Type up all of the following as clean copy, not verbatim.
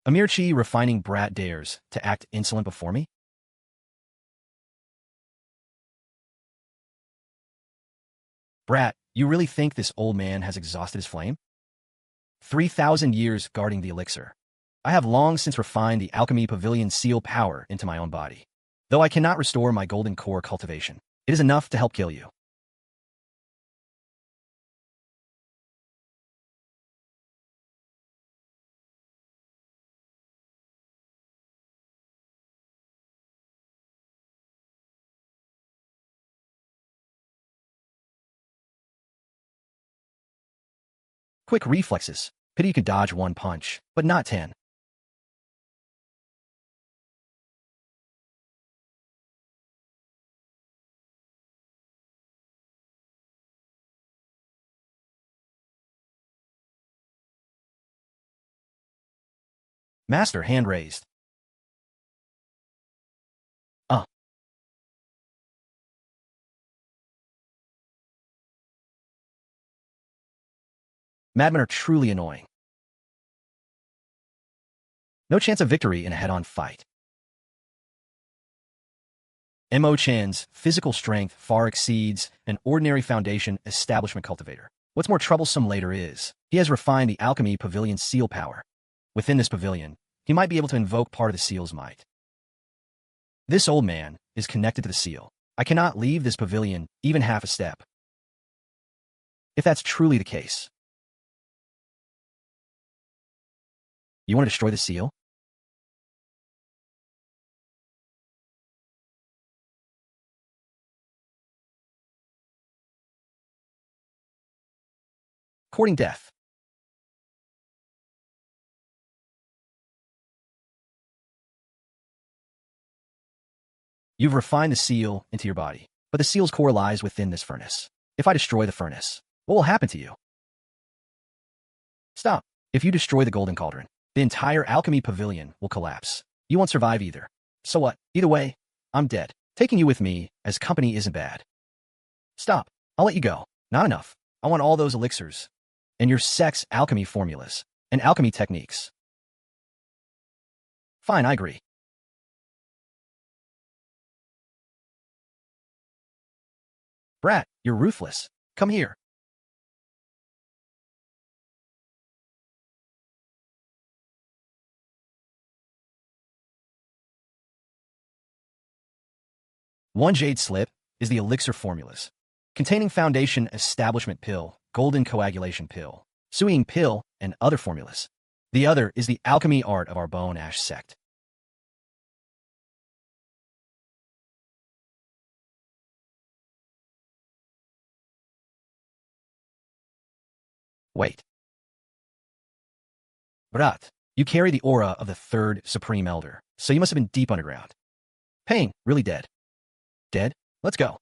A mere chi refining brat dares to act insolent before me? Brat, you really think this old man has exhausted his flame? 3,000 years guarding the elixir. I have long since refined the Alchemy Pavilion seal power into my own body. Though I cannot restore my golden core cultivation, it is enough to help kill you. Quick reflexes. Pity you could dodge one punch, but not 10. Master, hand raised. Uh. Madmen are truly annoying. No chance of victory in a head-on fight. Mo Chan's physical strength far exceeds an ordinary foundation establishment cultivator. What's more troublesome later is, he has refined the Alchemy Pavilion seal power. Within this pavilion, he might be able to invoke part of the seal's might. This old man is connected to the seal. I cannot leave this pavilion even half a step. If that's truly the case, you want to destroy the seal? Courting death. You've refined the seal into your body, but the seal's core lies within this furnace. If I destroy the furnace, what will happen to you? Stop. If you destroy the golden cauldron, the entire alchemy pavilion will collapse. You won't survive either. So what? Either way, I'm dead. Taking you with me as company isn't bad. Stop. I'll let you go. Not enough. I want all those elixirs. And your sect's alchemy formulas. And alchemy techniques. Fine, I agree. Brat, you're ruthless. Come here. One jade slip is the elixir formulas, containing foundation establishment pill, golden coagulation pill, suing pill, and other formulas. The other is the alchemy art of our bone ash sect. Wait. Brat, you carry the aura of the third supreme elder, so you must have been deep underground. Pain, really dead. Dead? Let's go.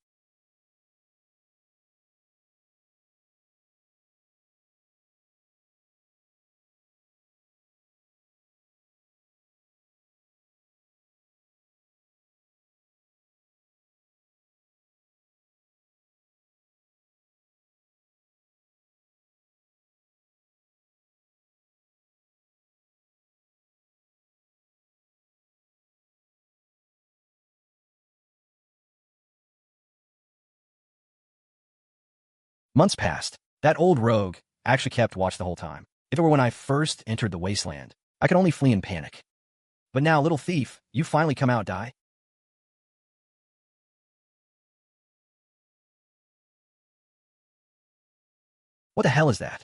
Months passed. That old rogue actually kept watch the whole time. If it were when I first entered the wasteland, I could only flee in panic. But now, little thief, you finally come out, die? What the hell is that?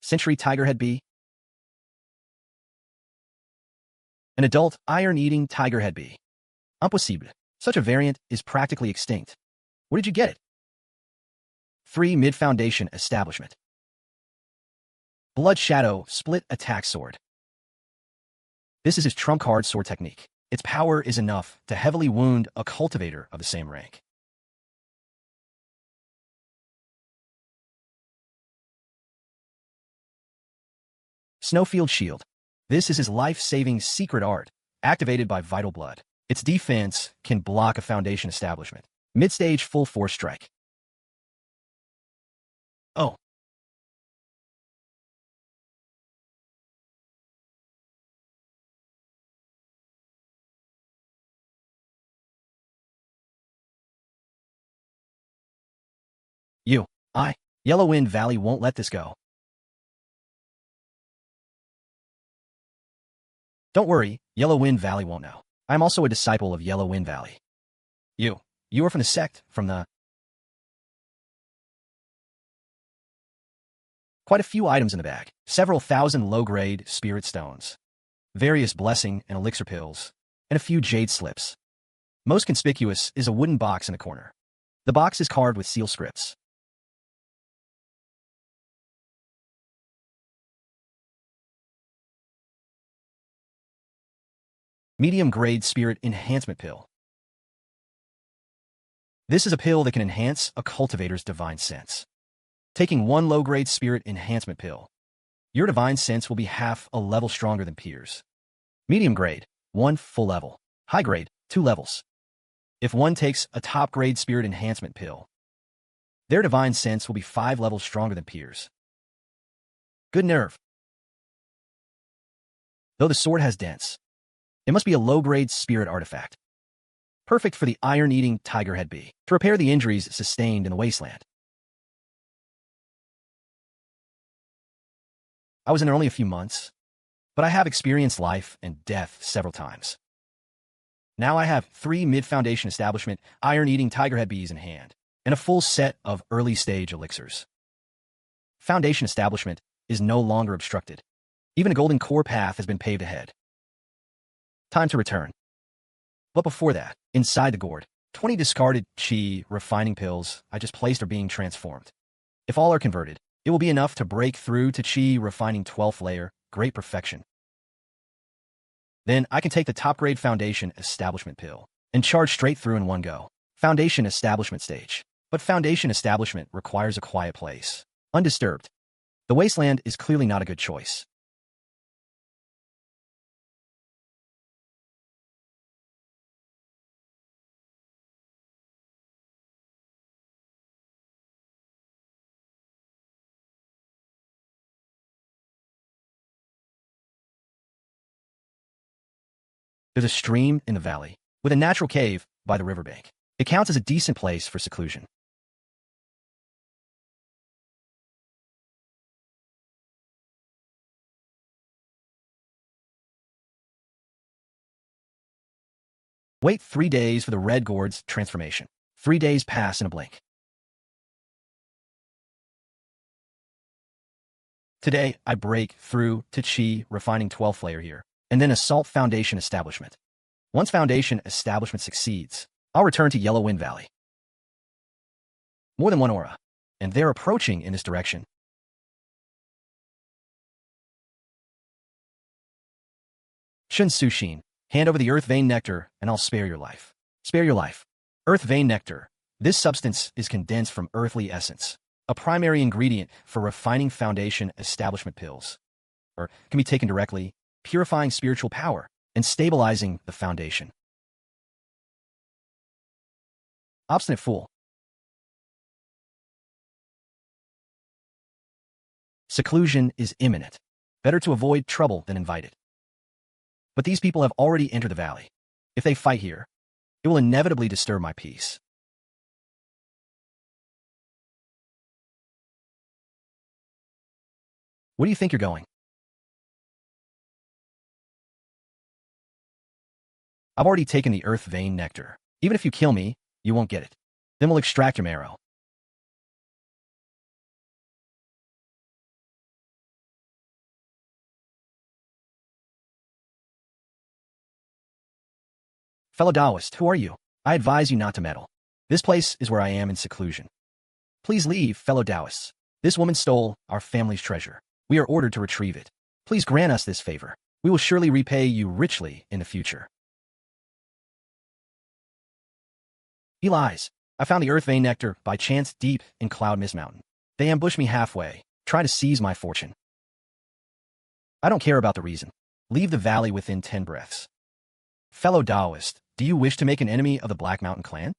Century tigerhead bee? An adult iron-eating tigerhead bee. Impossible. Such a variant is practically extinct. Where did you get it? 3 mid-foundation establishment. Blood Shadow split attack sword. This is his trump card sword technique. Its power is enough to heavily wound a cultivator of the same rank. Snowfield Shield. This is his life-saving secret art, activated by vital blood. Its defense can block a foundation establishment. Mid-stage full force strike. Yellow Wind Valley won't let this go. Don't worry, Yellow Wind Valley won't know. I'm also a disciple of Yellow Wind Valley. You are from the sect, from the... Quite a few items in the bag. Several thousand low-grade spirit stones, various blessing and elixir pills, and a few jade slips. Most conspicuous is a wooden box in the corner. The box is carved with seal scripts. Medium-grade spirit enhancement pill. This is a pill that can enhance a cultivator's divine sense. Taking one low-grade spirit enhancement pill, your divine sense will be half a level stronger than peers. Medium grade, 1 full level. High grade, 2 levels. If one takes a top-grade spirit enhancement pill, their divine sense will be 5 levels stronger than peers. Good nerve. Though the sword has dents, it must be a low-grade spirit artifact. Perfect for the iron-eating tiger-head bee to repair the injuries sustained in the wasteland. I was in there only a few months, but I have experienced life and death several times. Now I have 3 mid-foundation establishment iron-eating tiger-head bees in hand, and a full set of early-stage elixirs. Foundation establishment is no longer obstructed. Even a golden core path has been paved ahead. Time to return. But before that, inside the gourd, 20 discarded chi refining pills I just placed are being transformed. If all are converted, it will be enough to break through to chi refining 12th layer, great perfection. Then I can take the top-grade foundation establishment pill and charge straight through in one go. Foundation establishment stage. But foundation establishment requires a quiet place, undisturbed. The wasteland is clearly not a good choice. There's a stream in the valley, with a natural cave by the riverbank. It counts as a decent place for seclusion. Wait 3 days for the red gourd's transformation. 3 days pass in a blink. Today, I break through to chi refining 12th layer here, and then assault foundation establishment. Once foundation establishment succeeds, I'll return to Yellow Wind Valley. More than one aura, and they're approaching in this direction. Shun Sushin, hand over the earth vein nectar, and I'll spare your life. Spare your life. Earth vein nectar. This substance is condensed from earthly essence, a primary ingredient for refining foundation establishment pills, or can be taken directly, purifying spiritual power and stabilizing the foundation. Obstinate fool. Seclusion is imminent. Better to avoid trouble than invite it. But these people have already entered the valley. If they fight here, it will inevitably disturb my peace. Where do you think you're going? I've already taken the earth vein nectar. Even if you kill me, you won't get it. Then we'll extract your marrow. Fellow Taoist, who are you? I advise you not to meddle. This place is where I am in seclusion. Please leave, fellow Taoists. This woman stole our family's treasure. We are ordered to retrieve it. Please grant us this favor. We will surely repay you richly in the future. He lies. I found the earth vein nectar by chance deep in Cloud Mist Mountain. They ambushed me halfway, trying to seize my fortune. I don't care about the reason. Leave the valley within 10 breaths. Fellow Taoist, do you wish to make an enemy of the Black Mountain Clan?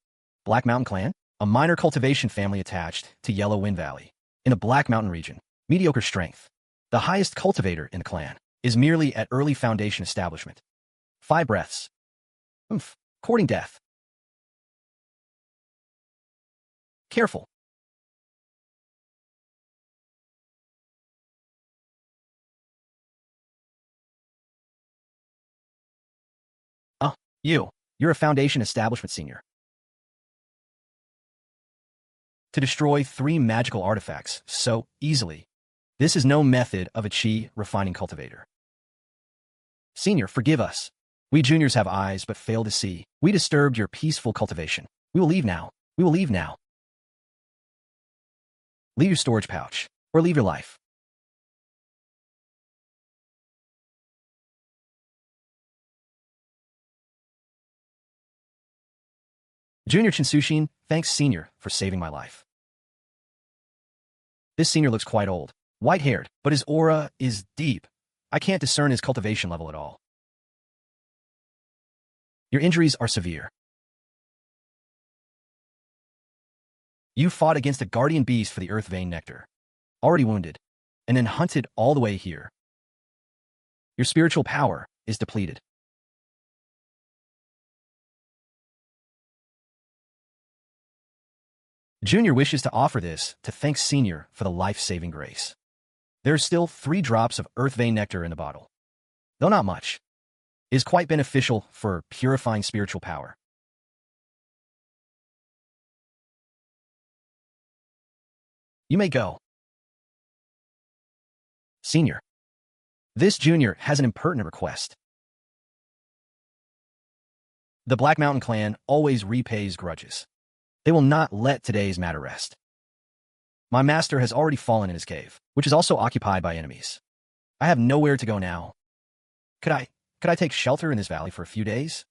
Black Mountain Clan? A minor cultivation family attached to Yellow Wind Valley, in a Black Mountain region. Mediocre strength. The highest cultivator in the clan is merely at early foundation establishment. 5 breaths. Courting death. Careful. You're a Foundation Establishment Senior. To destroy 3 magical artifacts so easily. This is no method of a Qi refining cultivator. Senior, forgive us. We juniors have eyes but fail to see. We disturbed your peaceful cultivation. We will leave now. We will leave now. Leave your storage pouch, or leave your life. Junior Chinsushin, thanks Senior for saving my life. This Senior looks quite old, white-haired, but his aura is deep. I can't discern his cultivation level at all. Your injuries are severe. You fought against a guardian beast for the earth vein nectar, already wounded, and then hunted all the way here. Your spiritual power is depleted. Junior wishes to offer this to thank Senior for the life-saving grace. There are still 3 drops of earth vein nectar in the bottle. Though not much, it is quite beneficial for purifying spiritual power. You may go. Senior. This Junior has an impertinent request. The Black Mountain clan always repays grudges. They will not let today's matter rest. My master has already fallen in his cave, which is also occupied by enemies. I have nowhere to go now. Could I take shelter in this valley for a few days?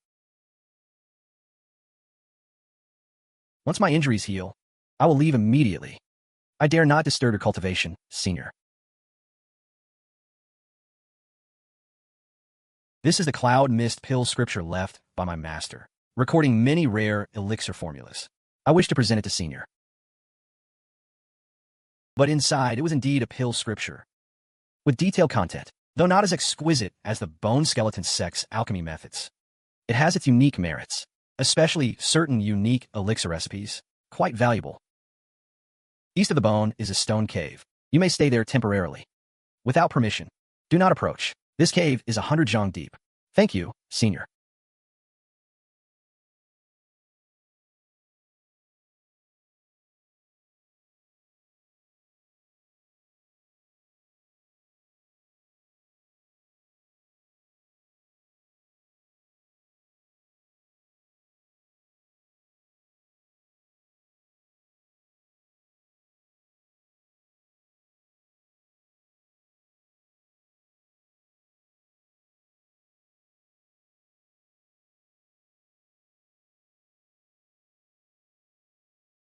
Once my injuries heal, I will leave immediately. I dare not disturb your cultivation, Senior. This is the cloud mist pill scripture left by my master, recording many rare elixir formulas. I wish to present it to Senior. But inside, it was indeed a pill scripture, with detailed content, though not as exquisite as the bone skeleton sect's alchemy methods. It has its unique merits, especially certain unique elixir recipes, quite valuable. East of the bone is a stone cave. You may stay there temporarily. Without permission. Do not approach. This cave is 100 zhang deep. Thank you, Senior.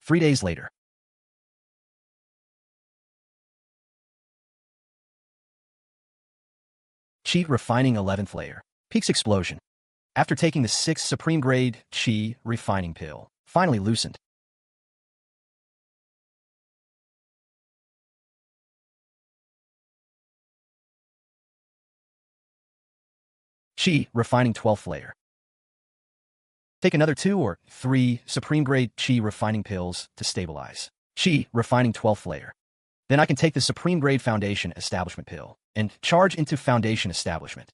Three days later. Qi refining 11th layer. Peaks explosion. After taking the 6th supreme grade Qi refining pill, finally loosened. Qi refining 12th layer. Take another 2 or 3 supreme grade Qi refining pills to stabilize. Qi refining 12th layer. Then I can take the supreme grade foundation establishment pill and charge into foundation establishment.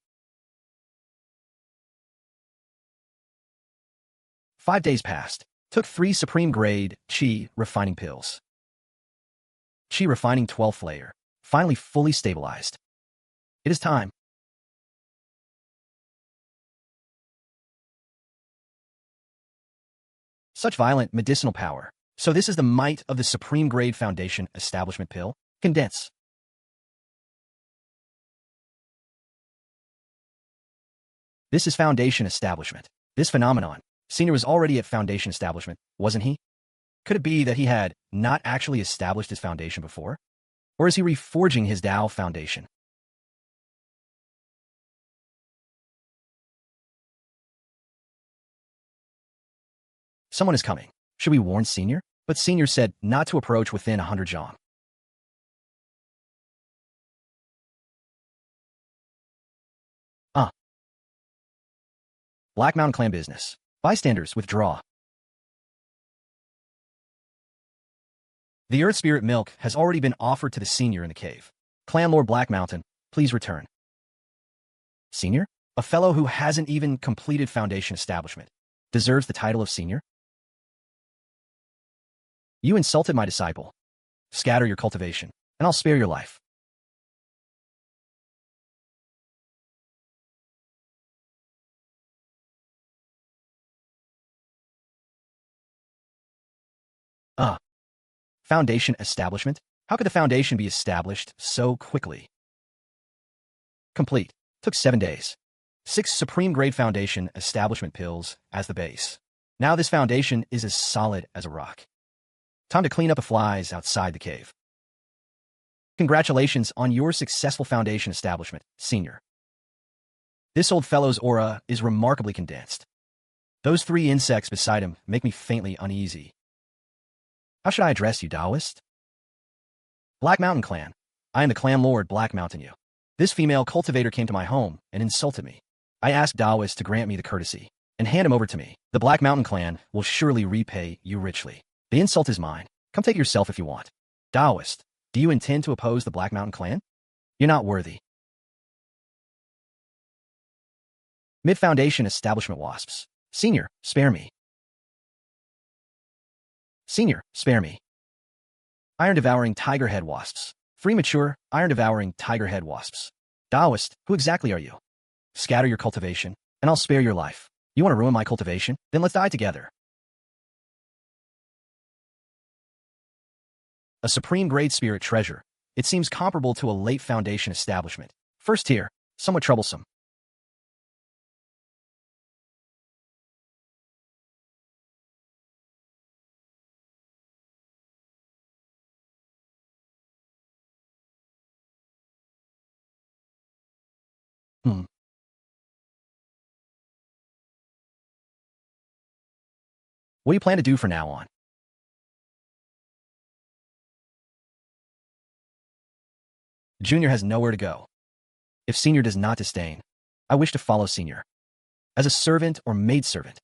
5 days passed. Took 3 supreme grade Qi refining pills. Qi refining 12th layer. Finally fully stabilized. It is time. Such violent medicinal power. So this is the might of the supreme grade foundation establishment pill. Condense. This is foundation establishment. This phenomenon. Senior was already at foundation establishment, wasn't he? Could it be that he had not actually established his foundation before? Or is he reforging his Tao foundation? Someone is coming. Should we warn Senior? But Senior said not to approach within 100 zhang. Black Mountain Clan business. Bystanders withdraw. The Earth Spirit milk has already been offered to the Senior in the cave. Clan Lord Black Mountain, please return. Senior? A fellow who hasn't even completed foundation establishment deserves the title of senior? You insulted my disciple. Scatter your cultivation, and I'll spare your life. Uh, Foundation establishment? How could the foundation be established so quickly? Complete. Took 7 days. 6 supreme-grade foundation establishment pills as the base. Now this foundation is as solid as a rock. Time to clean up the flies outside the cave. Congratulations on your successful foundation establishment, senior. This old fellow's aura is remarkably condensed. Those 3 insects beside him make me faintly uneasy. How should I address you, Taoist? Black Mountain Clan. I am the clan lord Black Mountain You. This female cultivator came to my home and insulted me. I asked Taoist to grant me the courtesy and hand him over to me. The Black Mountain Clan will surely repay you richly. The insult is mine. Come take it yourself if you want. Taoist, do you intend to oppose the Black Mountain Clan? You're not worthy. Mid-Foundation Establishment Wasps. Senior, spare me. Senior, spare me. Iron-Devouring Tiger Head Wasps. 3 mature, Iron-Devouring Tiger Head Wasps. Taoist, who exactly are you? Scatter your cultivation, and I'll spare your life. You want to ruin my cultivation? Then let's die together. A supreme-grade spirit treasure. It seems comparable to a late foundation establishment. First tier, somewhat troublesome. What do you plan to do from now on? Junior has nowhere to go. If Senior does not disdain, I wish to follow Senior as a servant or maidservant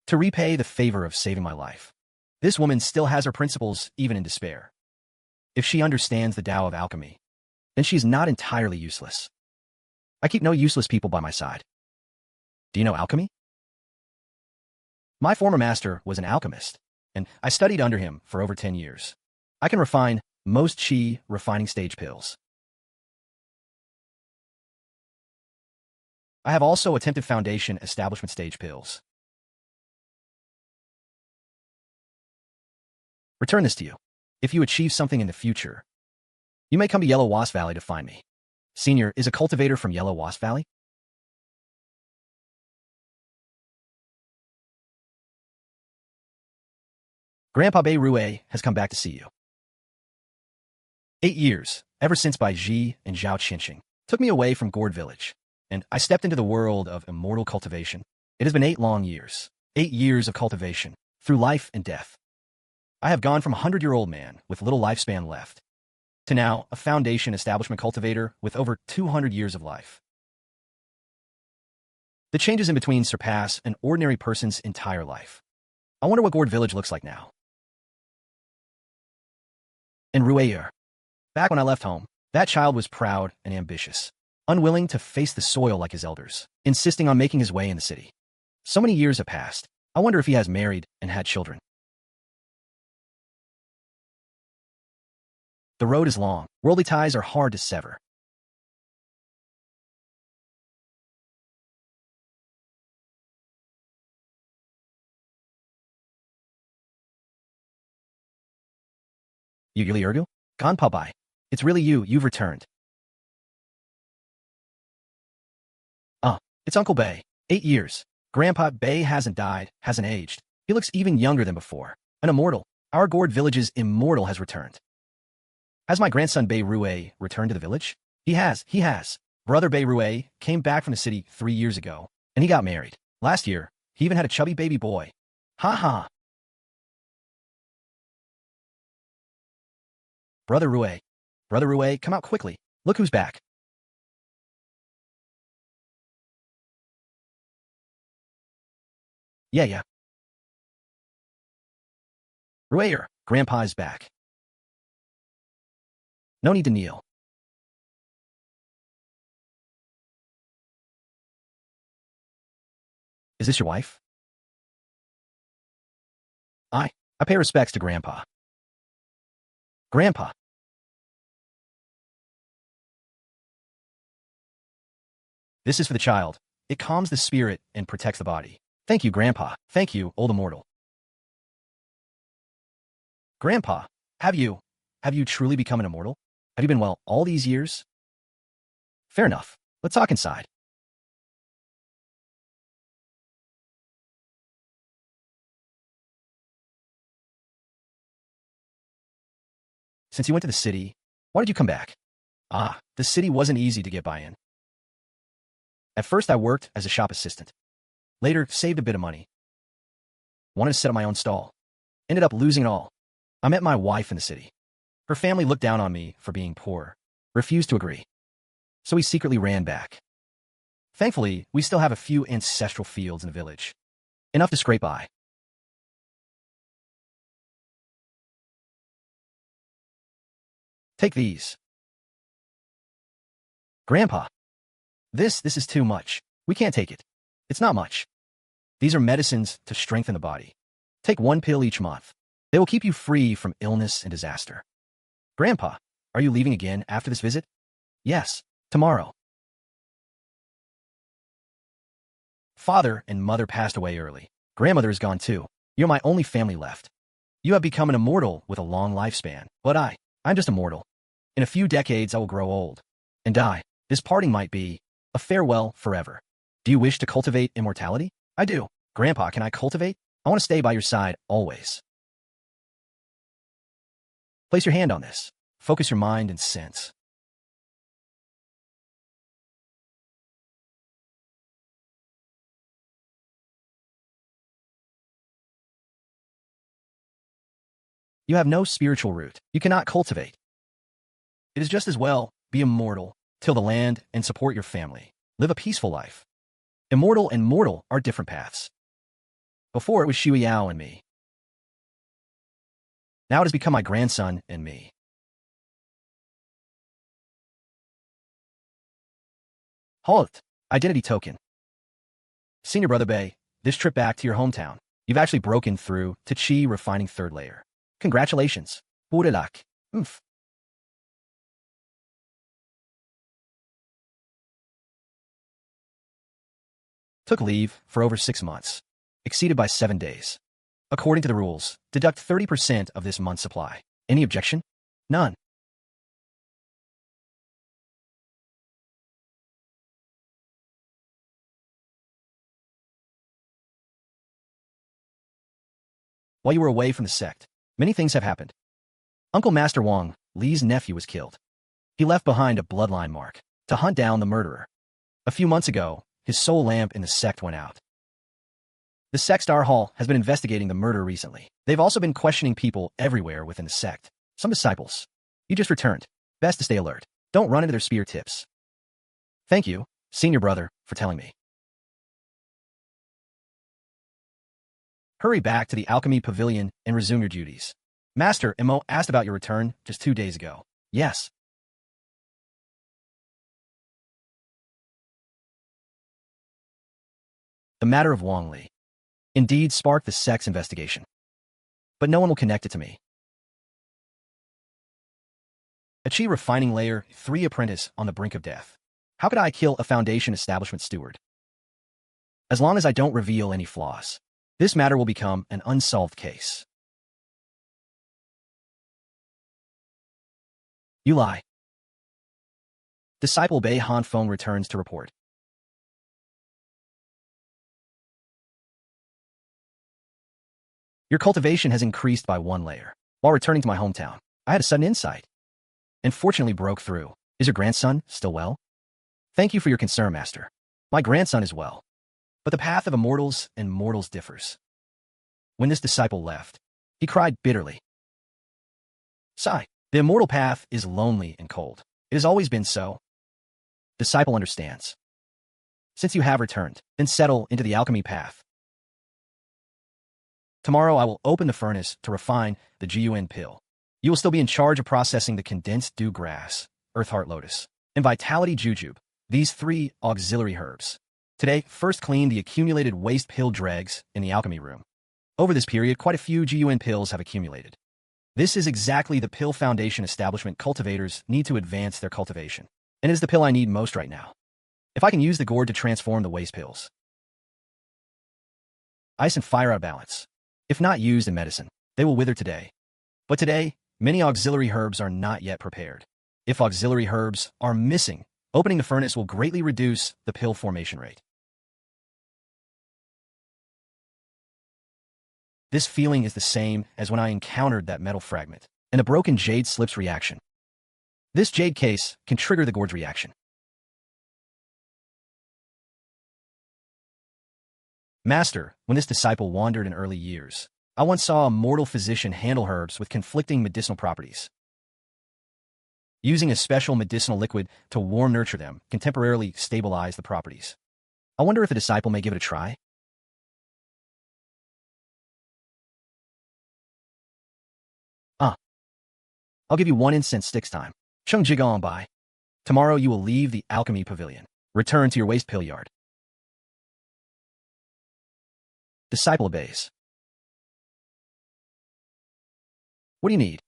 to repay the favor of saving my life. This woman still has her principles even in despair. If she understands the Tao of alchemy, then she is not entirely useless. I keep no useless people by my side. Do you know alchemy? My former master was an alchemist, and I studied under him for over 10 years. I can refine most qi refining stage pills. I have also attempted foundation establishment stage pills. Return this to you. If you achieve something in the future, you may come to Yellow Wasp Valley to find me. Senior is a cultivator from Yellow Wasp Valley? Grandpa Bei Rue has come back to see you. 8 years, ever since Bai Zhi and Zhao Qinxing took me away from Gourd village, and I stepped into the world of immortal cultivation. It has been 8 long years, 8 years of cultivation, through life and death. I have gone from a 100-year-old man with little lifespan left to now a foundation establishment cultivator with over 200 years of life. The changes in between surpass an ordinary person's entire life. I wonder what Gourd village looks like now. In Rueyer, back when I left home, that child was proud and ambitious, unwilling to face the soil like his elders, insisting on making his way in the city. So many years have passed. I wonder if he has married and had children. The road is long. Worldly ties are hard to sever. Yugili Urgu? Ganpa Bai. It's really you. You've returned. It's Uncle Bei. 8 years. Grandpa Bei hasn't died, hasn't aged. He looks even younger than before. An immortal. Our Gourd village's immortal has returned. Has my grandson Bei Rue returned to the village? He has. Brother Bei Rue came back from the city 3 years ago, and he got married. Last year, he even had a chubby baby boy. Ha ha. Brother Rue, come out quickly. Look who's back. Yeah. Rueyer, Grandpa is back. No need to kneel. Is this your wife? I pay respects to Grandpa. Grandpa. This is for the child. It calms the spirit and protects the body. Thank you, Grandpa. Thank you, old immortal. Grandpa, have you truly become an immortal? Have you been well all these years? Fair enough. Let's talk inside. Since you went to the city, why did you come back? The city wasn't easy to get by in. At first, I worked as a shop assistant. Later, saved a bit of money. Wanted to set up my own stall. Ended up losing it all. I met my wife in the city. Her family looked down on me for being poor, refused to agree. So we secretly ran back. Thankfully, we still have a few ancestral fields in the village. Enough to scrape by. Take these. Grandpa, this is too much. We can't take it. It's not much. These are medicines to strengthen the body. Take one pill each month. They will keep you free from illness and disaster. Grandpa, are you leaving again after this visit? Yes, tomorrow. Father and mother passed away early. Grandmother is gone too. You're my only family left. You have become an immortal with a long lifespan, but I'm just a mortal. In a few decades, I will grow old and die. This parting might be a farewell forever. Do you wish to cultivate immortality? I do. Grandpa, can I cultivate? I want to stay by your side always. Place your hand on this. Focus your mind and sense. You have no spiritual root. You cannot cultivate. It is just as well be immortal, till the land, and support your family. Live a peaceful life. Immortal and mortal are different paths. Before it was Shui Yao and me. Now it has become my grandson and me. Halt. Identity token. Senior Brother Bei, this trip back to your hometown, you've actually broken through to Qi refining third layer. Congratulations. Budelak. Oomph. Took leave for over 6 months. Exceeded by 7 days. According to the rules, deduct 30% of this month's supply. Any objection? None. While you were away from the sect, many things have happened. Uncle Master Wang, Li's nephew, was killed. He left behind a bloodline mark to hunt down the murderer. A few months ago, his soul lamp in the sect went out. The Sect Star Hall has been investigating the murder recently. They've also been questioning people everywhere within the sect. Some disciples. You just returned. Best to stay alert. Don't run into their spear tips. Thank you, senior brother, for telling me. Hurry back to the Alchemy Pavilion and resume your duties. Master Mo asked about your return just 2 days ago. Yes. The matter of Wang Li indeed sparked the sect's investigation. But no one will connect it to me. A Qi refining layer 3 apprentice on the brink of death. How could I kill a foundation establishment steward? As long as I don't reveal any flaws, this matter will become an unsolved case. You lie. Disciple Bei Hanfeng returns to report. Your cultivation has increased by 1 layer. While returning to my hometown, I had a sudden insight, and fortunately broke through. Is your grandson still well? Thank you for your concern, Master. My grandson is well, but the path of immortals and mortals differs. When this disciple left, he cried bitterly. Sigh. The immortal path is lonely and cold. It has always been so. Disciple understands. Since you have returned, then settle into the alchemy path. Tomorrow I will open the furnace to refine the Jiyuan pill. You will still be in charge of processing the condensed dew grass, earth heart lotus, and vitality jujube, these 3 auxiliary herbs. Today, first clean the accumulated waste pill dregs in the alchemy room. Over this period, quite a few GUN pills have accumulated. This is exactly the pill foundation establishment cultivators need to advance their cultivation, and is the pill I need most right now. If I can use the gourd to transform the waste pills. Ice and fire out of balance. If not used in medicine, they will wither today. But today, many auxiliary herbs are not yet prepared. If auxiliary herbs are missing, opening the furnace will greatly reduce the pill formation rate. This feeling is the same as when I encountered that metal fragment and a broken jade slips reaction. This jade case can trigger the gourd's reaction. Master, when this disciple wandered in early years, I once saw a mortal physician handle herbs with conflicting medicinal properties. Using a special medicinal liquid to warm nurture them can temporarily stabilize the properties. I wonder if a disciple may give it a try. I'll give you 1 incense sticks time. Chung Jigon Bai. Tomorrow you will leave the Alchemy Pavilion. Return to your waste pill yard. Disciple obeys. What do you need?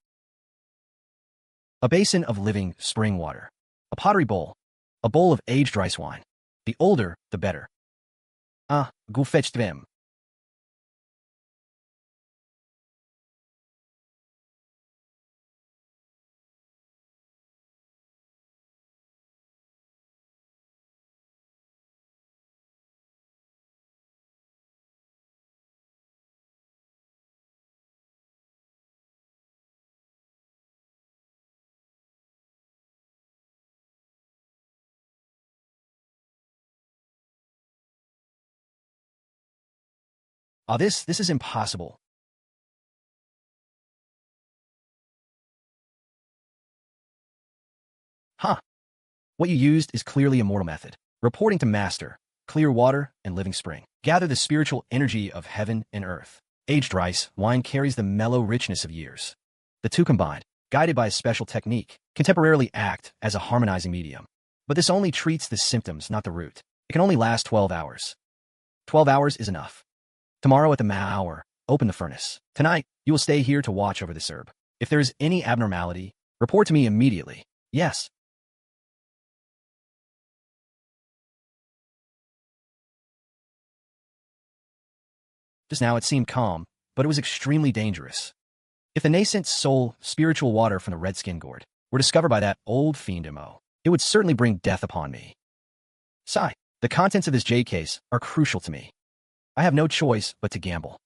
A basin of living spring water. A pottery bowl. A bowl of aged rice wine. The older, the better. Go fetch them. This is impossible. What you used is clearly a mortal method. Reporting to Master, clear water and living spring. Gather the spiritual energy of heaven and earth. Aged rice, wine carries the mellow richness of years. The two combined, guided by a special technique, can temporarily act as a harmonizing medium. But this only treats the symptoms, not the root. It can only last 12 hours. 12 hours is enough. Tomorrow at the hour, open the furnace. Tonight, you will stay here to watch over this herb. If there is any abnormality, report to me immediately. Yes. Just now it seemed calm, but it was extremely dangerous. If the nascent soul, spiritual water from the red-skin gourd were discovered by that old fiend Mo, it would certainly bring death upon me. Sigh, the contents of this jade case are crucial to me. I have no choice but to gamble.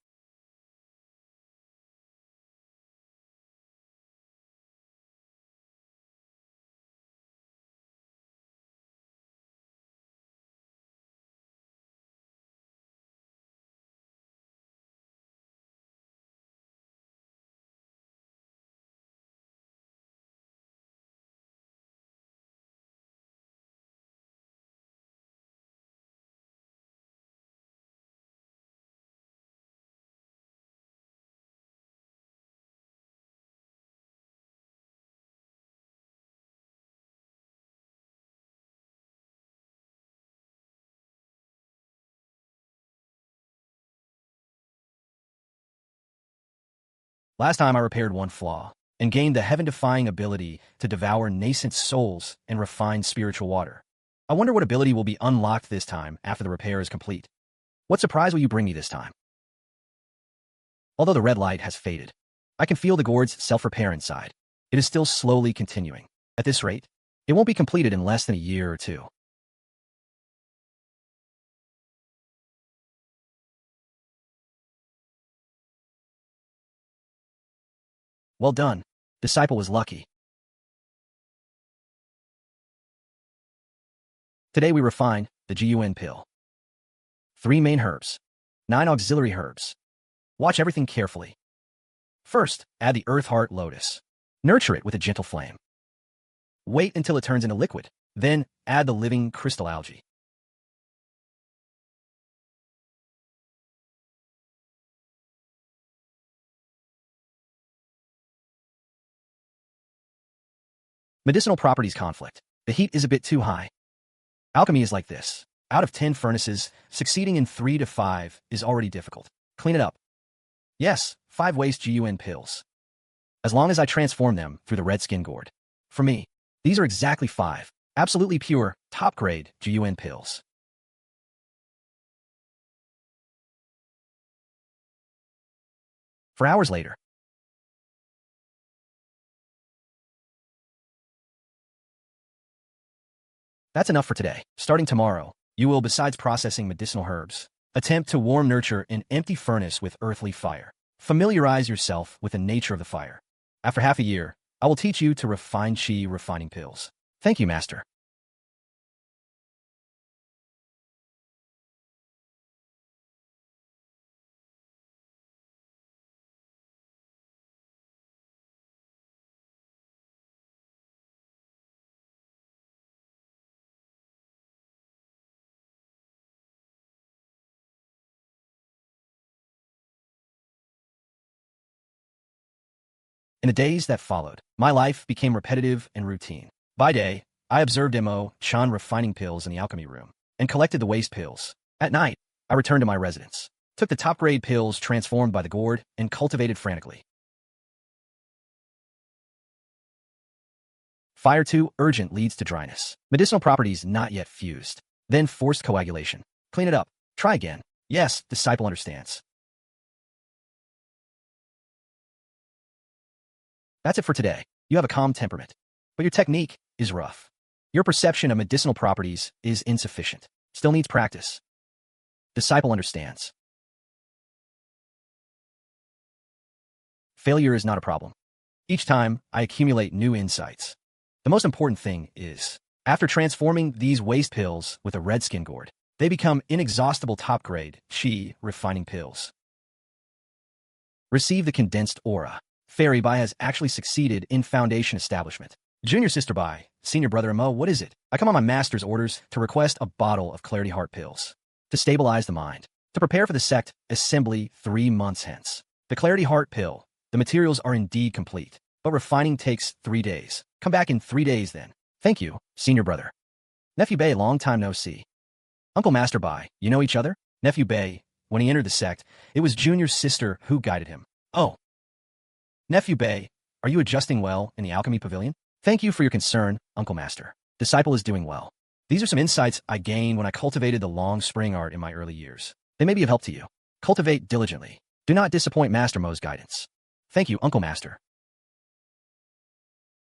Last time I repaired one flaw and gained the heaven-defying ability to devour nascent souls and refine spiritual water. I wonder what ability will be unlocked this time after the repair is complete. What surprise will you bring me this time? Although the red light has faded, I can feel the gourd's self-repair inside. It is still slowly continuing. At this rate, it won't be completed in less than a year or two. Well done. Disciple was lucky. Today we refine the GUN pill. 3 main herbs, 9 auxiliary herbs. Watch everything carefully. First, add the earth heart lotus. Nurture it with a gentle flame. Wait until it turns into liquid. Then, add the living crystal algae. Medicinal properties conflict. The heat is a bit too high. Alchemy is like this. Out of 10 furnaces, succeeding in 3 to 5 is already difficult. Clean it up. Yes, 5 waste GUN pills. As long as I transform them through the red skin gourd. For me, these are exactly 5 absolutely pure, top-grade GUN pills. For hours later, that's enough for today. Starting tomorrow, you will, besides processing medicinal herbs, attempt to warm nurture an empty furnace with earthly fire. Familiarize yourself with the nature of the fire. After half a year, I will teach you to refine qi refining pills. Thank you, Master. In the days that followed, my life became repetitive and routine. By day, I observed Mo Chan refining pills in the alchemy room and collected the waste pills. At night, I returned to my residence, took the top-grade pills transformed by the gourd, and cultivated frantically. Fire too urgent leads to dryness. Medicinal properties not yet fused. Then forced coagulation. Clean it up. Try again. Yes, disciple understands. That's it for today. You have a calm temperament, but your technique is rough. Your perception of medicinal properties is insufficient. Still needs practice. Disciple understands. Failure is not a problem. Each time, I accumulate new insights. The most important thing is, after transforming these waste pills with a red skin gourd, they become inexhaustible top-grade qi refining pills. Receive the condensed aura. Fairy Bai has actually succeeded in foundation establishment. Junior sister Bai, senior brother Mo, what is it? I come on my master's orders to request a bottle of Clarity Heart pills to stabilize the mind, to prepare for the sect assembly 3 months hence. The Clarity Heart pill, the materials are indeed complete, but refining takes 3 days. Come back in 3 days then. Thank you, senior brother. Nephew Bei, long time no see. Uncle Master Bai, you know each other? Nephew Bei, when he entered the sect, it was Junior's sister who guided him. Oh. Nephew Bei, are you adjusting well in the Alchemy Pavilion? Thank you for your concern, Uncle Master. Disciple is doing well. These are some insights I gained when I cultivated the long spring art in my early years. They may be of help to you. Cultivate diligently. Do not disappoint Master Mo's guidance. Thank you, Uncle Master.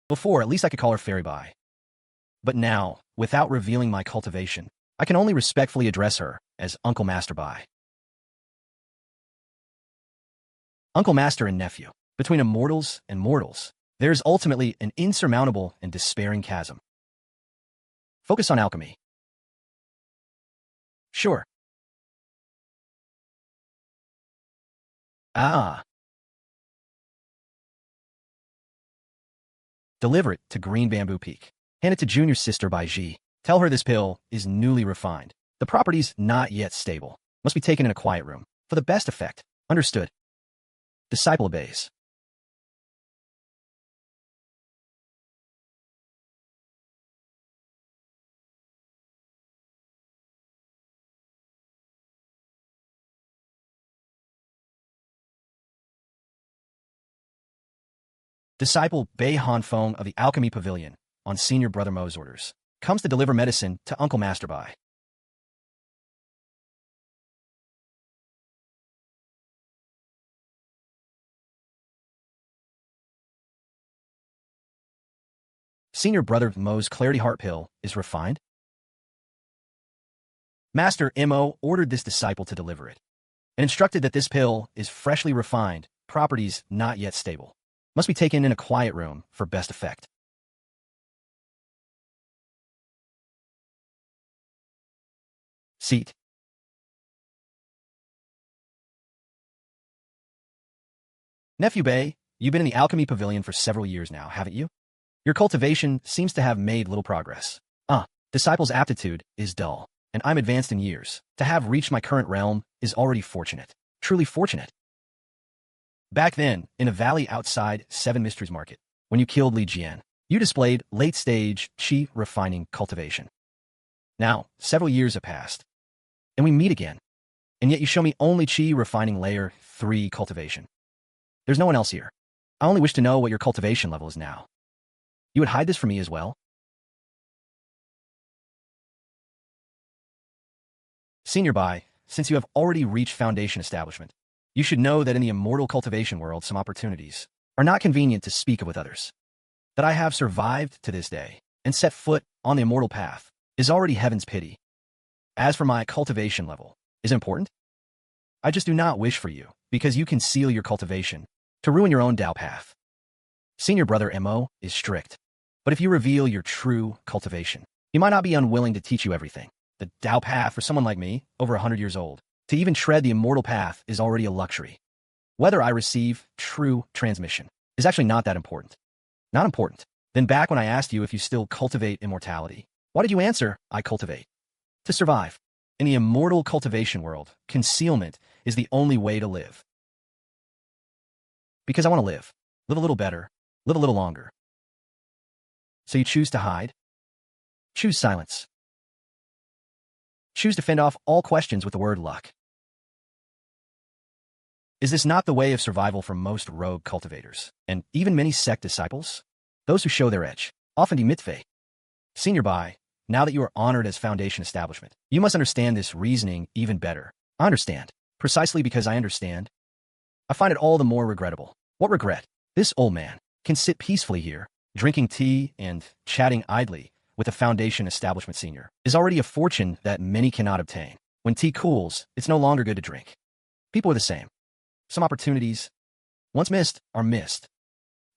Before, at least I could call her Fairy Bai. But now, without revealing my cultivation, I can only respectfully address her as Uncle Master Bai. Uncle Master and nephew. Between immortals and mortals, there is ultimately an insurmountable and despairing chasm. Focus on alchemy. Sure. Ah. Deliver it to Green Bamboo Peak. Hand it to junior sister Bai Zhi. Tell her this pill is newly refined. The properties not yet stable. Must be taken in a quiet room. For the best effect. Understood. Disciple obeys. Disciple Bei Hanfeng of the Alchemy Pavilion, on senior brother Mo's orders, comes to deliver medicine to Uncle Master Bai. Senior brother Mo's Clarity Heart pill is refined. Master Mo ordered this disciple to deliver it, and instructed that this pill is freshly refined, properties not yet stable. Must be taken in a quiet room for best effect. Seat. Nephew Bei, you've been in the Alchemy Pavilion for several years now, haven't you? Your cultivation seems to have made little progress. Disciple's aptitude is dull, and I'm advanced in years. To have reached my current realm is already fortunate. Truly fortunate. Back then, in a valley outside Seven Mysteries Market, when you killed Li Jian, you displayed late-stage qi refining cultivation. Now, several years have passed, and we meet again, and yet you show me only Qi refining layer 3 cultivation. There's no one else here. I only wish to know what your cultivation level is now. You would hide this from me as well? Senior Bai, since you have already reached foundation establishment, you should know that in the immortal cultivation world some opportunities are not convenient to speak of with others. That I have survived to this day and set foot on the immortal path is already heaven's pity. As for my cultivation level, is it important? I just do not wish for you, because you conceal your cultivation, to ruin your own Tao path. Senior brother Mo is strict, but if you reveal your true cultivation, he might not be unwilling to teach you everything. The Tao path for someone like me, over 100 years old, to even tread the immortal path is already a luxury. Whether I receive true transmission is actually not that important. Not important. Then back when I asked you if you still cultivate immortality, why did you answer, I cultivate? To survive. In the immortal cultivation world, concealment is the only way to live. Because I want to live. Live a little better. Live a little longer. So you choose to hide? Choose silence. Choose to fend off all questions with the word luck. Is this not the way of survival for most rogue cultivators, and even many sect disciples? Those who show their edge, often demythve. Senior Bai, now that you are honored as foundation establishment, you must understand this reasoning even better. I understand. Precisely because I understand, I find it all the more regrettable. What regret? This old man can sit peacefully here, drinking tea and chatting idly with a foundation establishment senior, is already a fortune that many cannot obtain. When tea cools, it's no longer good to drink. People are the same. Some opportunities, once missed, are missed.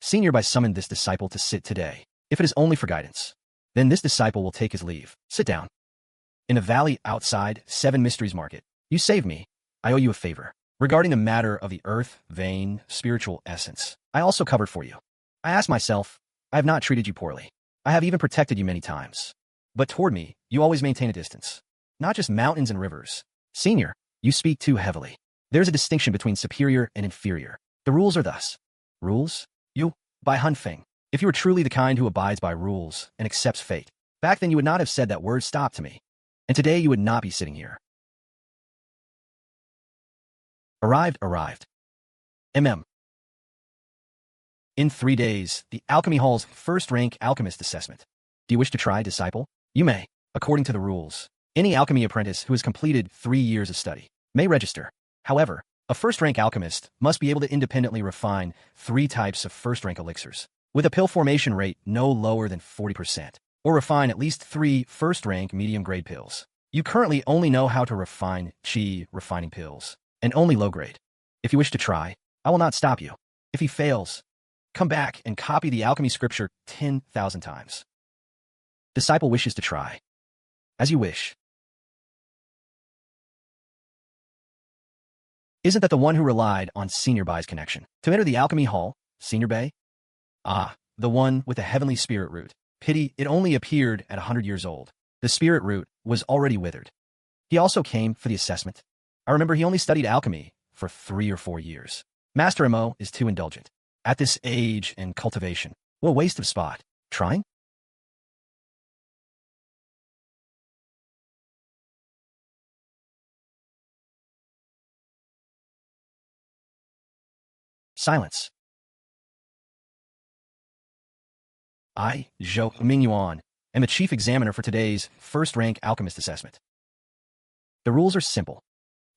Senior Bai summoned this disciple to sit today. If it is only for guidance, then this disciple will take his leave. Sit down. In a valley outside 7 Mysteries Market, you saved me. I owe you a favor. Regarding the matter of the earth, vein, spiritual essence, I also covered for you. I asked myself, I have not treated you poorly. I have even protected you many times. But toward me, you always maintain a distance. Not just mountains and rivers. Senior, you speak too heavily. There's a distinction between superior and inferior. The rules are thus. Rules? You, Bei Hanfeng. If you were truly the kind who abides by rules and accepts fate, back then you would not have said that word stop to me. And today you would not be sitting here. Arrived. In 3 days, the Alchemy Hall's first-rank Alchemist assessment. Do you wish to try, disciple? You may, according to the rules. Any alchemy apprentice who has completed 3 years of study may register. However, a first-rank alchemist must be able to independently refine 3 types of first-rank elixirs, with a pill formation rate no lower than 40%, or refine at least 3 first-rank medium-grade pills. You currently only know how to refine Qi refining pills, and only low-grade. If you wish to try, I will not stop you. If he fails, come back and copy the alchemy scripture 10,000 times. Disciple wishes to try. As you wish. Isn't that the one who relied on Senior Bai's connection to enter the Alchemy Hall, Senior Bai? Ah, the one with the heavenly spirit root. Pity it only appeared at 100 years old. The spirit root was already withered. He also came for the assessment. I remember he only studied alchemy for 3 or 4 years. Master Mo is too indulgent. At this age and cultivation, what a waste of spot. Trying? Silence. I, Zhou Mingyuan, am the chief examiner for today's first-rank alchemist assessment. The rules are simple.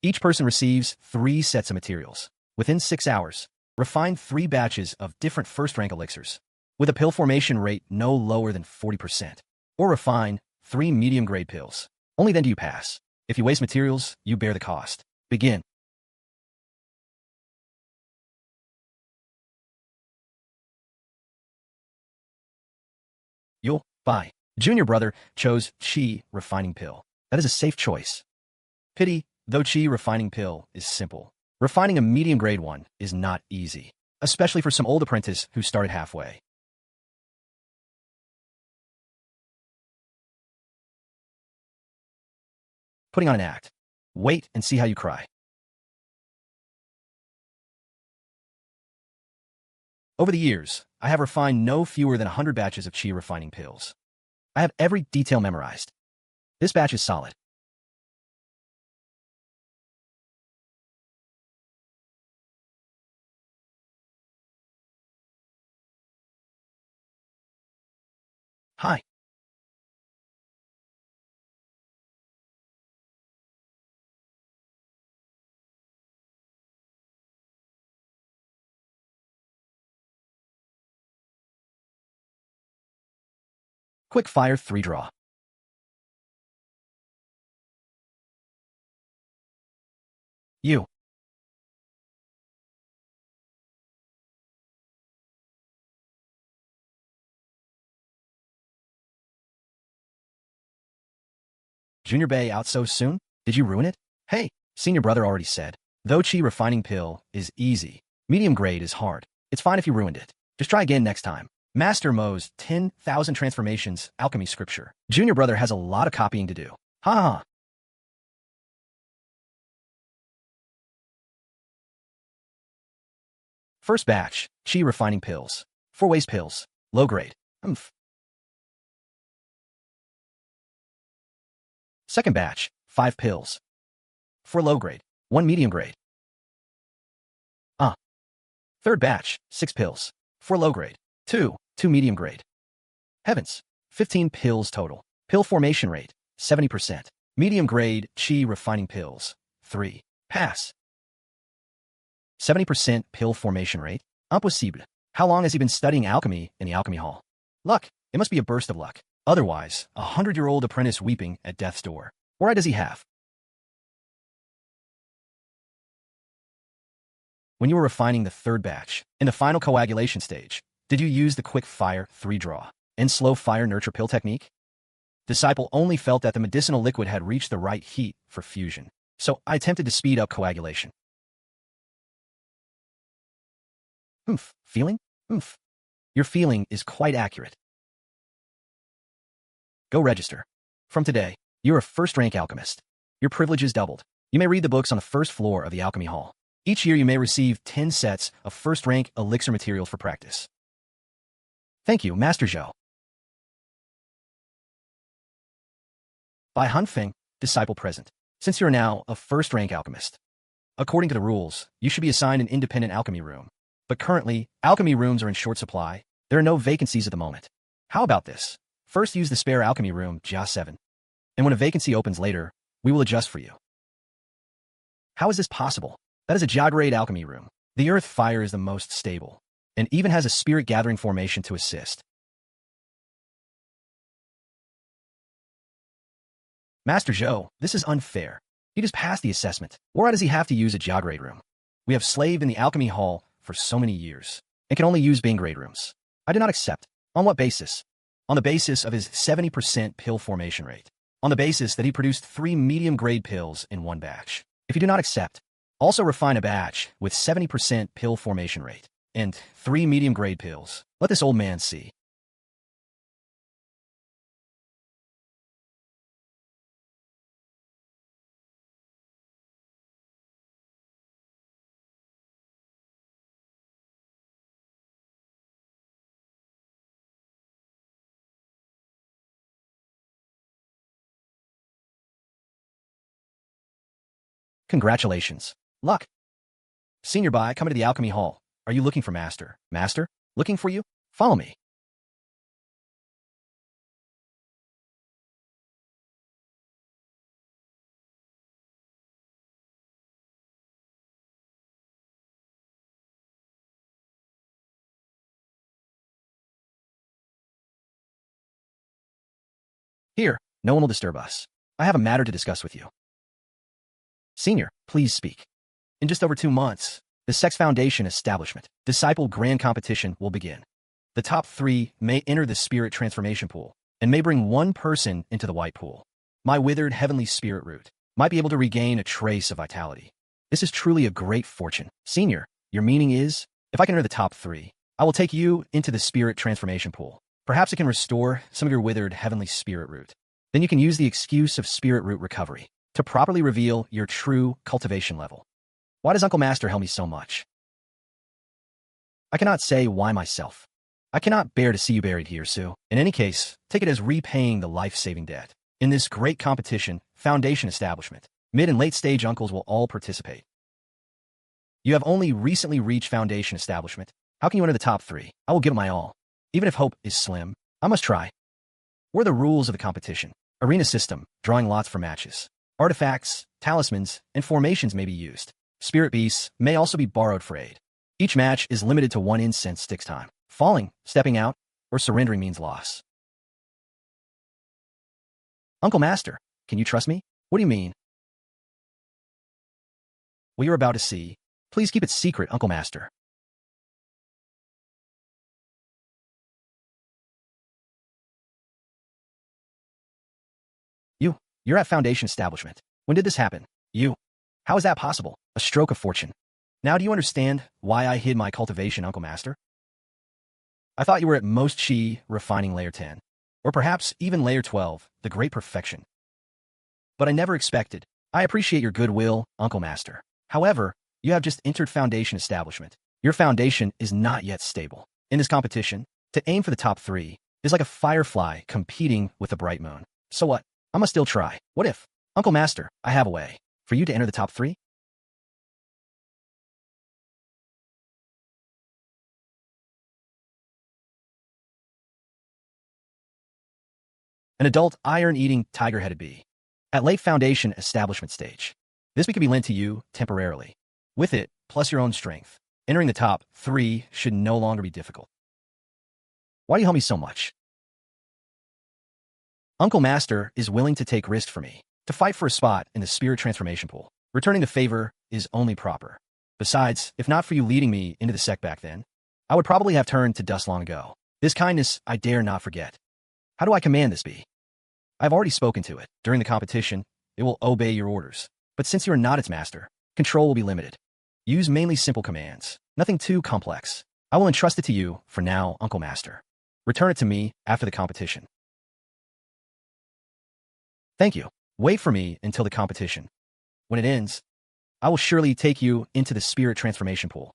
Each person receives 3 sets of materials. Within 6 hours, refine 3 batches of different first-rank elixirs, with a pill formation rate no lower than 40%, or refine 3 medium-grade pills. Only then do you pass. If you waste materials, you bear the cost. Begin. You'll Bai. Junior brother chose Qi refining pill. That is a safe choice. Pity, though Qi refining pill is simple. Refining a medium-grade one is not easy, especially for some old apprentice who started halfway. Putting on an act. Wait and see how you cry. Over the years, I have refined no fewer than 100 batches of Qi refining pills. I have every detail memorized. This batch is solid. Hi. Quick fire 3 draw. You. Junior Bei out so soon? Did you ruin it? Hey, senior brother already said. Though Chi refining pill is easy, medium grade is hard. It's fine if you ruined it. Just try again next time. Master Mo's 10,000 transformations, alchemy scripture. Junior brother has a lot of copying to do. Ha ha. First batch, Chi refining pills. 4 waste pills. Low grade. Oomph. Second batch, 5 pills. 4 low grade. 1 medium grade. Third batch, 6 pills. 4 low grade. 2 medium grade. Heavens. 15 pills total. Pill formation rate, 70%. Medium grade, Chi refining pills. 3. Pass. 70% pill formation rate? Impossible. How long has he been studying alchemy in the alchemy hall? Luck. It must be a burst of luck. Otherwise, a 100-year-old apprentice weeping at death's door. What right does he have? When you were refining the third batch, in the final coagulation stage, did you use the quick fire 3 draw and slow fire nurture pill technique? Disciple only felt that the medicinal liquid had reached the right heat for fusion, so I attempted to speed up coagulation. Oomph. Feeling? Oomph. Your feeling is quite accurate. Go register. From today, you're a first-rank alchemist. Your privileges doubled. You may read the books on the first floor of the alchemy hall. Each year you may receive 10 sets of first-rank elixir materials for practice. Thank you, Master Zhou. Bei Hanfeng, disciple present. Since you're now a first-rank alchemist, according to the rules, you should be assigned an independent alchemy room. But currently, alchemy rooms are in short supply. There are no vacancies at the moment. How about this? First use the spare alchemy room, Jia 7. And when a vacancy opens later, we will adjust for you. How is this possible? That is a Jia grade alchemy room. The earth fire is the most stable, and even has a spirit gathering formation to assist. Master Zhou, this is unfair. He just passed the assessment. Why does he have to use a Jia grade room? We have slaved in the alchemy hall for so many years, and can only use Bing grade rooms. I do not accept. On what basis? On the basis of his 70% pill formation rate. On the basis that he produced 3 medium grade pills in one batch. If you do not accept, also refine a batch with 70% pill formation rate and 3 medium grade pills. Let this old man see. Congratulations. Luck. Senior Bai, come into the alchemy hall. Are you looking for Master? Master? Looking for you? Follow me. Here, no one will disturb us. I have a matter to discuss with you. Senior, please speak. In just over 2 months, the Sect's Foundation establishment, Disciple Grand Competition will begin. The top 3 may enter the Spirit Transformation Pool, and may bring 1 person into the White Pool. My withered heavenly spirit root might be able to regain a trace of vitality. This is truly a great fortune. Senior, your meaning is, if I can enter the top 3, I will take you into the Spirit Transformation Pool. Perhaps it can restore some of your withered heavenly spirit root. Then you can use the excuse of spirit root recovery to properly reveal your true cultivation level. Why does Uncle Master help me so much? I cannot say why myself. I cannot bear to see you buried here, Sue. In any case, take it as repaying the life-saving debt. In this great competition, foundation establishment, mid and late stage uncles will all participate. You have only recently reached foundation establishment. How can you enter the top 3? I will give it my all. Even if hope is slim, I must try. What are the rules of the competition? Arena system, drawing lots for matches. Artifacts, talismans, and formations may be used. Spirit beasts may also be borrowed for aid. Each match is limited to 1 incense sticks time. Falling, stepping out, or surrendering means loss. Uncle Master, can you trust me? What do you mean? What you're about to see, please keep it secret, Uncle Master. You're at Foundation Establishment. When did this happen? How is that possible? A stroke of fortune. Now do you understand why I hid my cultivation, Uncle Master? I thought you were at most Chi refining layer 10. Or perhaps even layer 12, the great perfection. But I never expected. I appreciate your goodwill, Uncle Master. However, you have just entered Foundation Establishment. Your foundation is not yet stable. In this competition, to aim for the top 3 is like a firefly competing with a bright moon. So what? I must still try. What if? Uncle Master, I have a way. For you to enter the top 3? An adult iron-eating tiger-headed bee. At late foundation establishment stage. This bee can be lent to you temporarily. With it, plus your own strength, entering the top 3 should no longer be difficult. Why do you help me so much? Uncle Master is willing to take risks for me, to fight for a spot in the spirit transformation pool. Returning the favor is only proper. Besides, if not for you leading me into the sect back then, I would probably have turned to dust long ago. This kindness I dare not forget. How do I command this bee? I've already spoken to it. During the competition, it will obey your orders. But since you are not its master, control will be limited. Use mainly simple commands, nothing too complex. I will entrust it to you for now, Uncle Master. Return it to me after the competition. Thank you. Wait for me until the competition. When it ends, I will surely take you into the spirit transformation pool.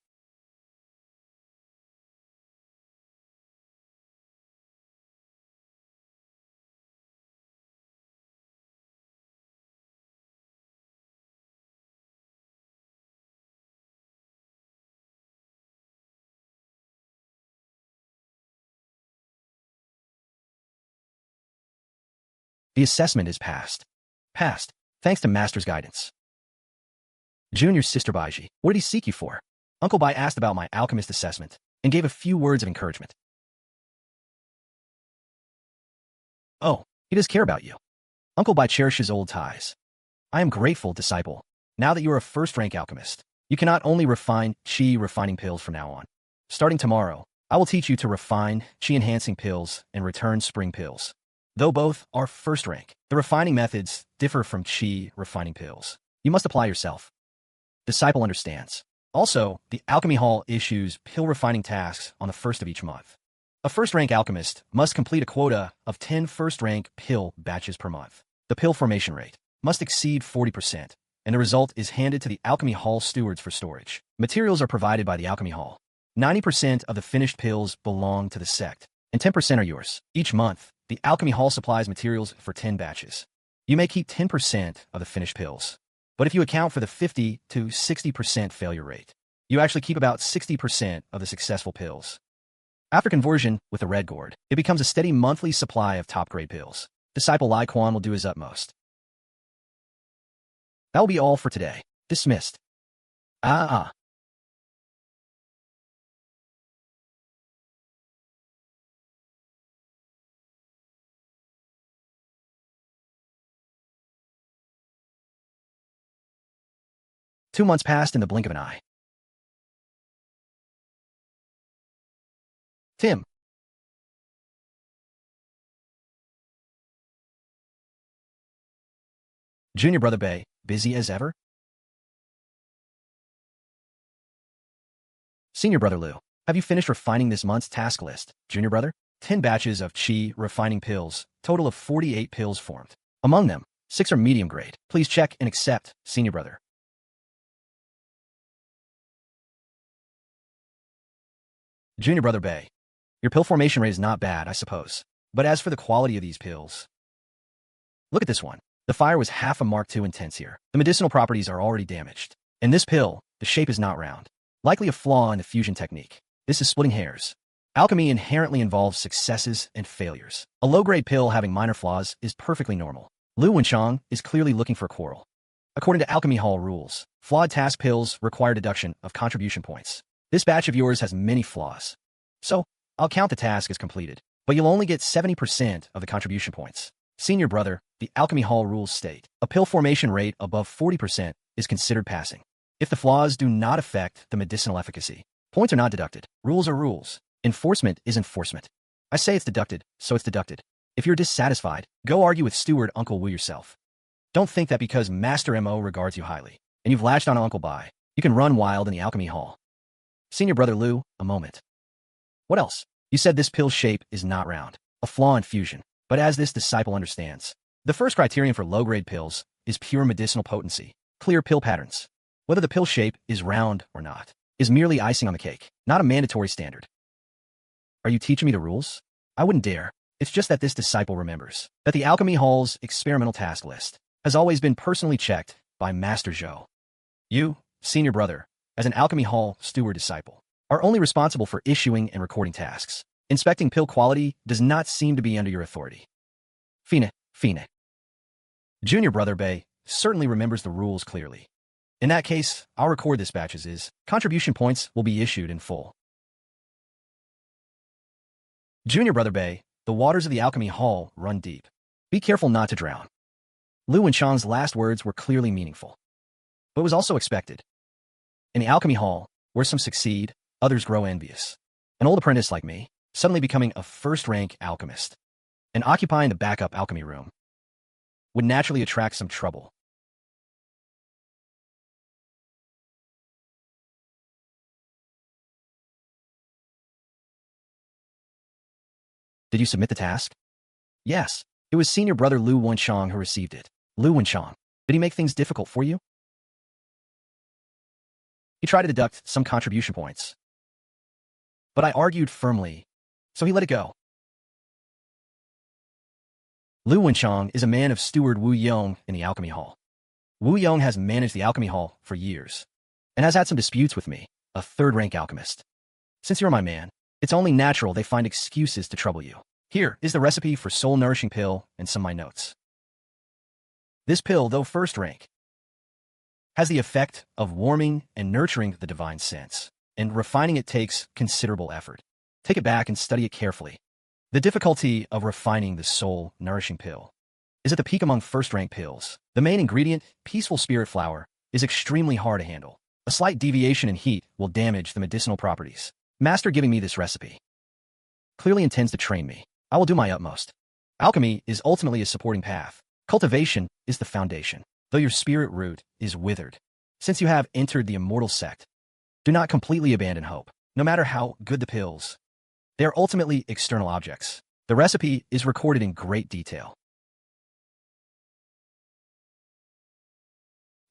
The assessment is passed. Passed, thanks to Master's guidance. Junior's sister Bai Zhi, what did he seek you for? Uncle Bai asked about my alchemist assessment and gave a few words of encouragement. Oh, he does care about you. Uncle Bai cherishes old ties. I am grateful, disciple. Now that you are a first-rank alchemist, you cannot only refine Qi refining pills from now on. Starting tomorrow, I will teach you to refine Qi-enhancing pills and return spring pills. Though both are first rank, the refining methods differ from Qi refining pills. You must apply yourself. Disciple understands. Also, the Alchemy Hall issues pill refining tasks on the 1st of each month. A first-rank alchemist must complete a quota of 10 first-rank pill batches per month. The pill formation rate must exceed 40%, and the result is handed to the Alchemy Hall stewards for storage. Materials are provided by the Alchemy Hall. 90% of the finished pills belong to the sect, and 10% are yours. Each month, the Alchemy Hall supplies materials for 10 batches. You may keep 10% of the finished pills. But if you account for the 50 to 60% failure rate, you actually keep about 60% of the successful pills. After conversion with the red gourd, it becomes a steady monthly supply of top-grade pills. Disciple Lai Quan will do his utmost. That will be all for today. Dismissed. Ah. 2 months passed in the blink of an eye. Tim. Junior brother Bei, busy as ever? Senior brother Liu, have you finished refining this month's task list? Junior brother, 10 batches of Qi refining pills, total of 48 pills formed. Among them, 6 are medium grade. Please check and accept, senior brother. Junior brother Bei, your pill formation rate is not bad, I suppose. But as for the quality of these pills, Look at this one. The fire was half a Mark II intense here. The medicinal properties are already damaged. In this pill, the shape is not round. Likely a flaw in the fusion technique. This is splitting hairs. Alchemy inherently involves successes and failures. A low-grade pill having minor flaws is perfectly normal. Wenchang is clearly looking for a quarrel. According to Alchemy Hall rules, flawed task pills require deduction of contribution points. This batch of yours has many flaws. So, I'll count the task as completed, but you'll only get 70% of the contribution points. Senior brother, the Alchemy Hall rules state, a pill formation rate above 40% is considered passing. If the flaws do not affect the medicinal efficacy, points are not deducted. Rules are rules. Enforcement is enforcement. I say it's deducted, so it's deducted. If you're dissatisfied, go argue with Steward Uncle Wu yourself. Don't think that because Master Mo regards you highly, and you've latched on Uncle Bai, you can run wild in the Alchemy Hall. Senior brother Lu, a moment. What else? You said this pill shape is not round, a flaw in fusion. But as this disciple understands, the first criterion for low-grade pills is pure medicinal potency, clear pill patterns. Whether the pill shape is round or not is merely icing on the cake, not a mandatory standard. Are you teaching me the rules? I wouldn't dare. It's just that this disciple remembers that the Alchemy Hall's experimental task list has always been personally checked by Master Zhou. You, senior brother, as an Alchemy Hall steward disciple, are only responsible for issuing and recording tasks. Inspecting pill quality does not seem to be under your authority. Fine. Junior brother Bei certainly remembers the rules clearly. In that case, I'll record this batches is. Contribution points will be issued in full. Junior brother Bei, the waters of the Alchemy Hall run deep. Be careful not to drown. Wenchang's last words were clearly meaningful, but it was also expected. In the Alchemy Hall, where some succeed, others grow envious. An old apprentice like me, suddenly becoming a first-rank alchemist, and occupying the backup alchemy room, would naturally attract some trouble. Did you submit the task? Yes. It was senior brother Wenchang who received it. Wenchang, did he make things difficult for you? He tried to deduct some contribution points, but I argued firmly, so he let it go. Wenchang is a man of Steward Wu Yong in the Alchemy Hall. Wu Yong has managed the Alchemy Hall for years, and has had some disputes with me, a third-rank alchemist. Since you're my man, it's only natural they find excuses to trouble you. Here is the recipe for soul nourishing pill and some of my notes. This pill, though first rank, has the effect of warming and nurturing the divine sense, and refining it takes considerable effort. Take it back and study it carefully. The difficulty of refining the soul nourishing pill is at the peak among first-rank pills. The main ingredient, peaceful spirit flower, is extremely hard to handle. A slight deviation in heat will damage the medicinal properties. Master giving me this recipe clearly intends to train me. I will do my utmost. Alchemy is ultimately a supporting path. Cultivation is the foundation, though your spirit root is withered. Since you have entered the immortal sect, do not completely abandon hope. No matter how good the pills, they are ultimately external objects. The recipe is recorded in great detail.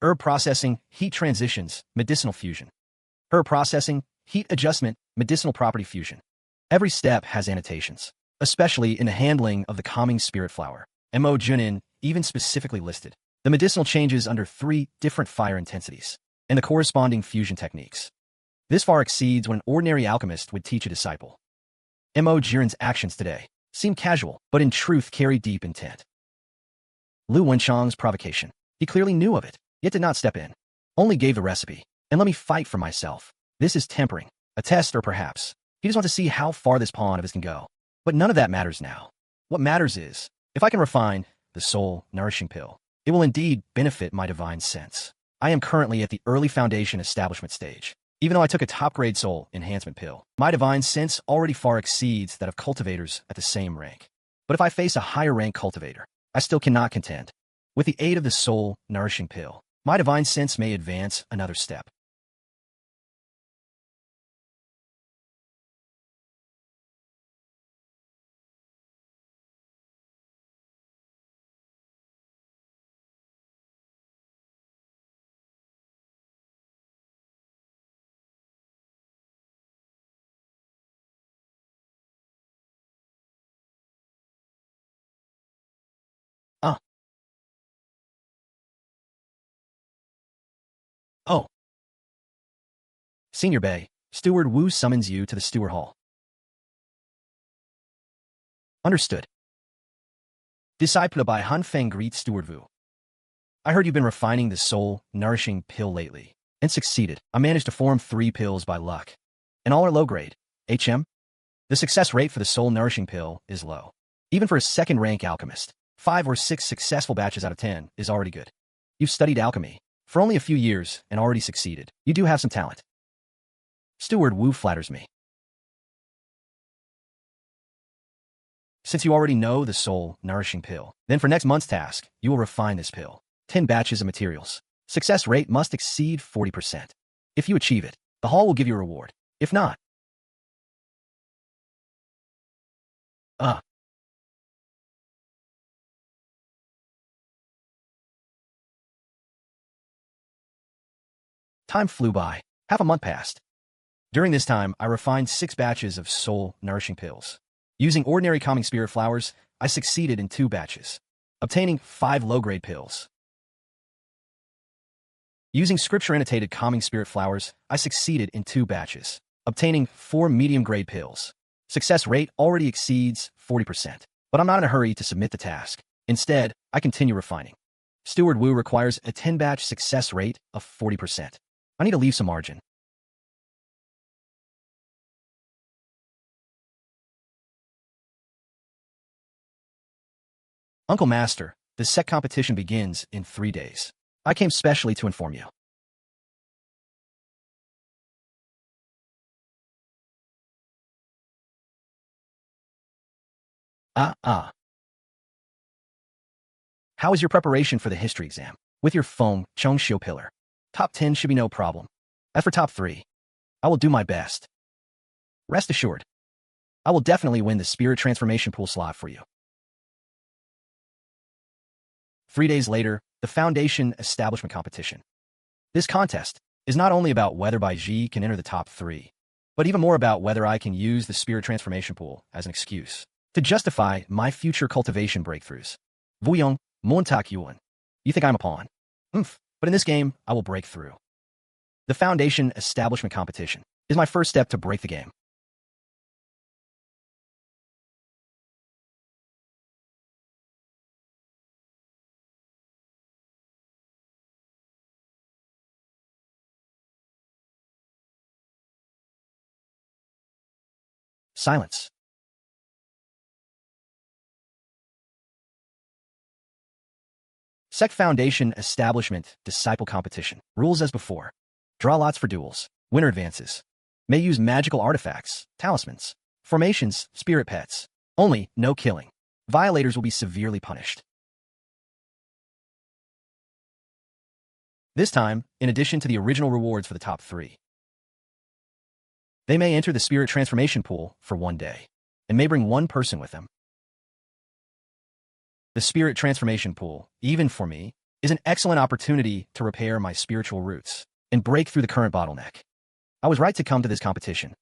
Herb processing, heat transitions, medicinal fusion. Herb processing, heat adjustment, medicinal property fusion. Every step has annotations, especially in the handling of the calming spirit flower. Mo Junin even specifically listed the medicinal changes under 3 different fire intensities and the corresponding fusion techniques. This far exceeds what an ordinary alchemist would teach a disciple. Mo Jiren's actions today seem casual, but in truth carry deep intent. Wenchang's provocation. He clearly knew of it, yet did not step in. Only gave the recipe, and let me fight for myself. This is tempering, a test, or perhaps he just wants to see how far this pawn of his can go. But none of that matters now. What matters is, if I can refine the soul nourishing pill, it will indeed benefit my divine sense. I am currently at the early foundation establishment stage. Even though I took a top-grade soul enhancement pill, my divine sense already far exceeds that of cultivators at the same rank. But if I face a higher-rank cultivator, I still cannot contend. With the aid of the soul nourishing pill, my divine sense may advance another step. Senior Bei, Steward Wu summons you to the Steward Hall. Understood. Disciple Bei Hanfeng greets Steward Wu. I heard you've been refining the soul nourishing pill lately, and succeeded. I managed to form 3 pills by luck, and all are low grade. HM? The success rate for the soul nourishing pill is low. Even for a second rank alchemist, 5 or 6 successful batches out of 10 is already good. You've studied alchemy for only a few years and already succeeded. You do have some talent. Steward Wu flatters me. Since you already know the soul nourishing pill, then for next month's task, you will refine this pill. 10 batches of materials. Success rate must exceed 40%. If you achieve it, the hall will give you a reward. If not, Time flew by. Half a month passed. During this time, I refined 6 batches of soul nourishing pills. Using ordinary calming spirit flowers, I succeeded in 2 batches, obtaining 5 low-grade pills. Using scripture-annotated calming spirit flowers, I succeeded in 2 batches, obtaining 4 medium-grade pills. Success rate already exceeds 40%, but I'm not in a hurry to submit the task. Instead, I continue refining. Steward Wu requires a 10-batch success rate of 40%. I need to leave some margin. Uncle Master, the sect competition begins in 3 days. I came specially to inform you. How is your preparation for the history exam? With your Feng Chongxiu pillar. Top 10 should be no problem. As for top 3, I will do my best. Rest assured, I will definitely win the spirit transformation pool slot for you. 3 days later, the Foundation Establishment Competition. This contest is not only about whether Bai Zhi can enter the top 3, but even more about whether I can use the spirit transformation pool as an excuse to justify my future cultivation breakthroughs. Vuyong, Montak Yuan. You think I'm a pawn? But in this game, I will break through. The Foundation Establishment Competition is my first step to break the game. Silence. Sect Foundation Establishment Disciple Competition. Rules as before. Draw lots for duels. Winner advances. May use magical artifacts, talismans, formations, spirit pets. Only, no killing. Violators will be severely punished. This time, in addition to the original rewards for the top 3, they may enter the spirit transformation pool for 1 day, and may bring 1 person with them. The spirit transformation pool, even for me, is an excellent opportunity to repair my spiritual roots and break through the current bottleneck. I was right to come to this competition.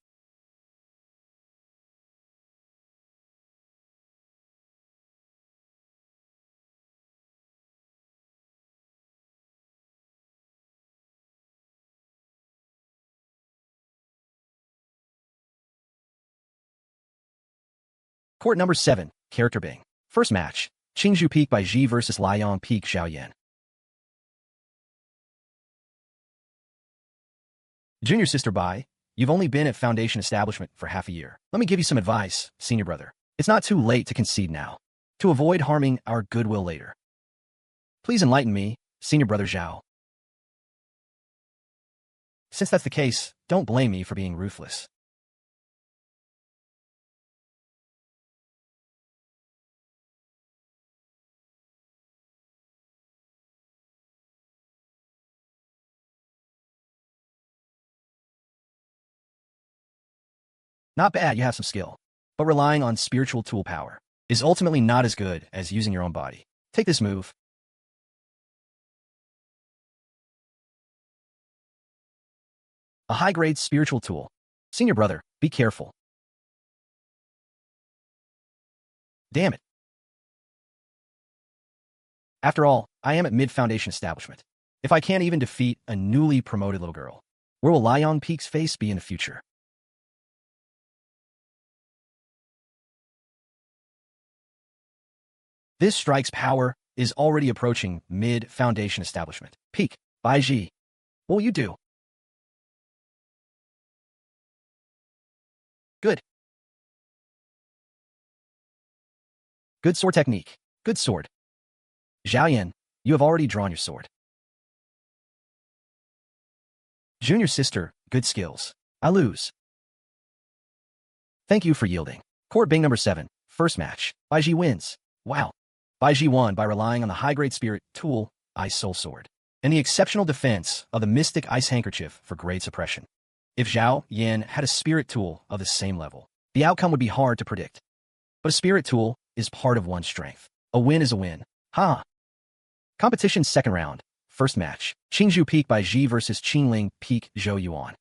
Court number 7, Character Bing. First match, Qingzhou Peak Bai Zhi versus Liang Peak Xiaoyan. Junior Sister Bai, you've only been at Foundation Establishment for half a year. Let me give you some advice, senior brother. It's not too late to concede now, to avoid harming our goodwill later. Please enlighten me, senior brother Zhao. Since that's the case, don't blame me for being ruthless. Not bad, you have some skill. But relying on spiritual tool power is ultimately not as good as using your own body. Take this move. A high-grade spiritual tool. Senior brother, be careful. Damn it. After all, I am at mid-foundation establishment. If I can't even defeat a newly promoted little girl, Where will Liang Peak's face be in the future? This strike's power is already approaching mid-foundation establishment. Peak, Bai Zhi. What will you do? Good. Good sword technique. Good sword. Zhaoyan, you have already drawn your sword. Junior sister, good skills. I lose. Thank you for yielding. Court Bing number 7. First match. Bai Zhi wins. Wow. Bai Zhi won by relying on the high-grade spirit tool, Ice Soul Sword, and the exceptional defense of the Mystic Ice Handkerchief for grade suppression. If Zhao Yan had a spirit tool of the same level, the outcome would be hard to predict. But a spirit tool is part of one's strength. A win is a win. Ha! Competition second round. First match. Qingzhou Peak Bai Zhi versus Qingling Peak Zhou Yuan.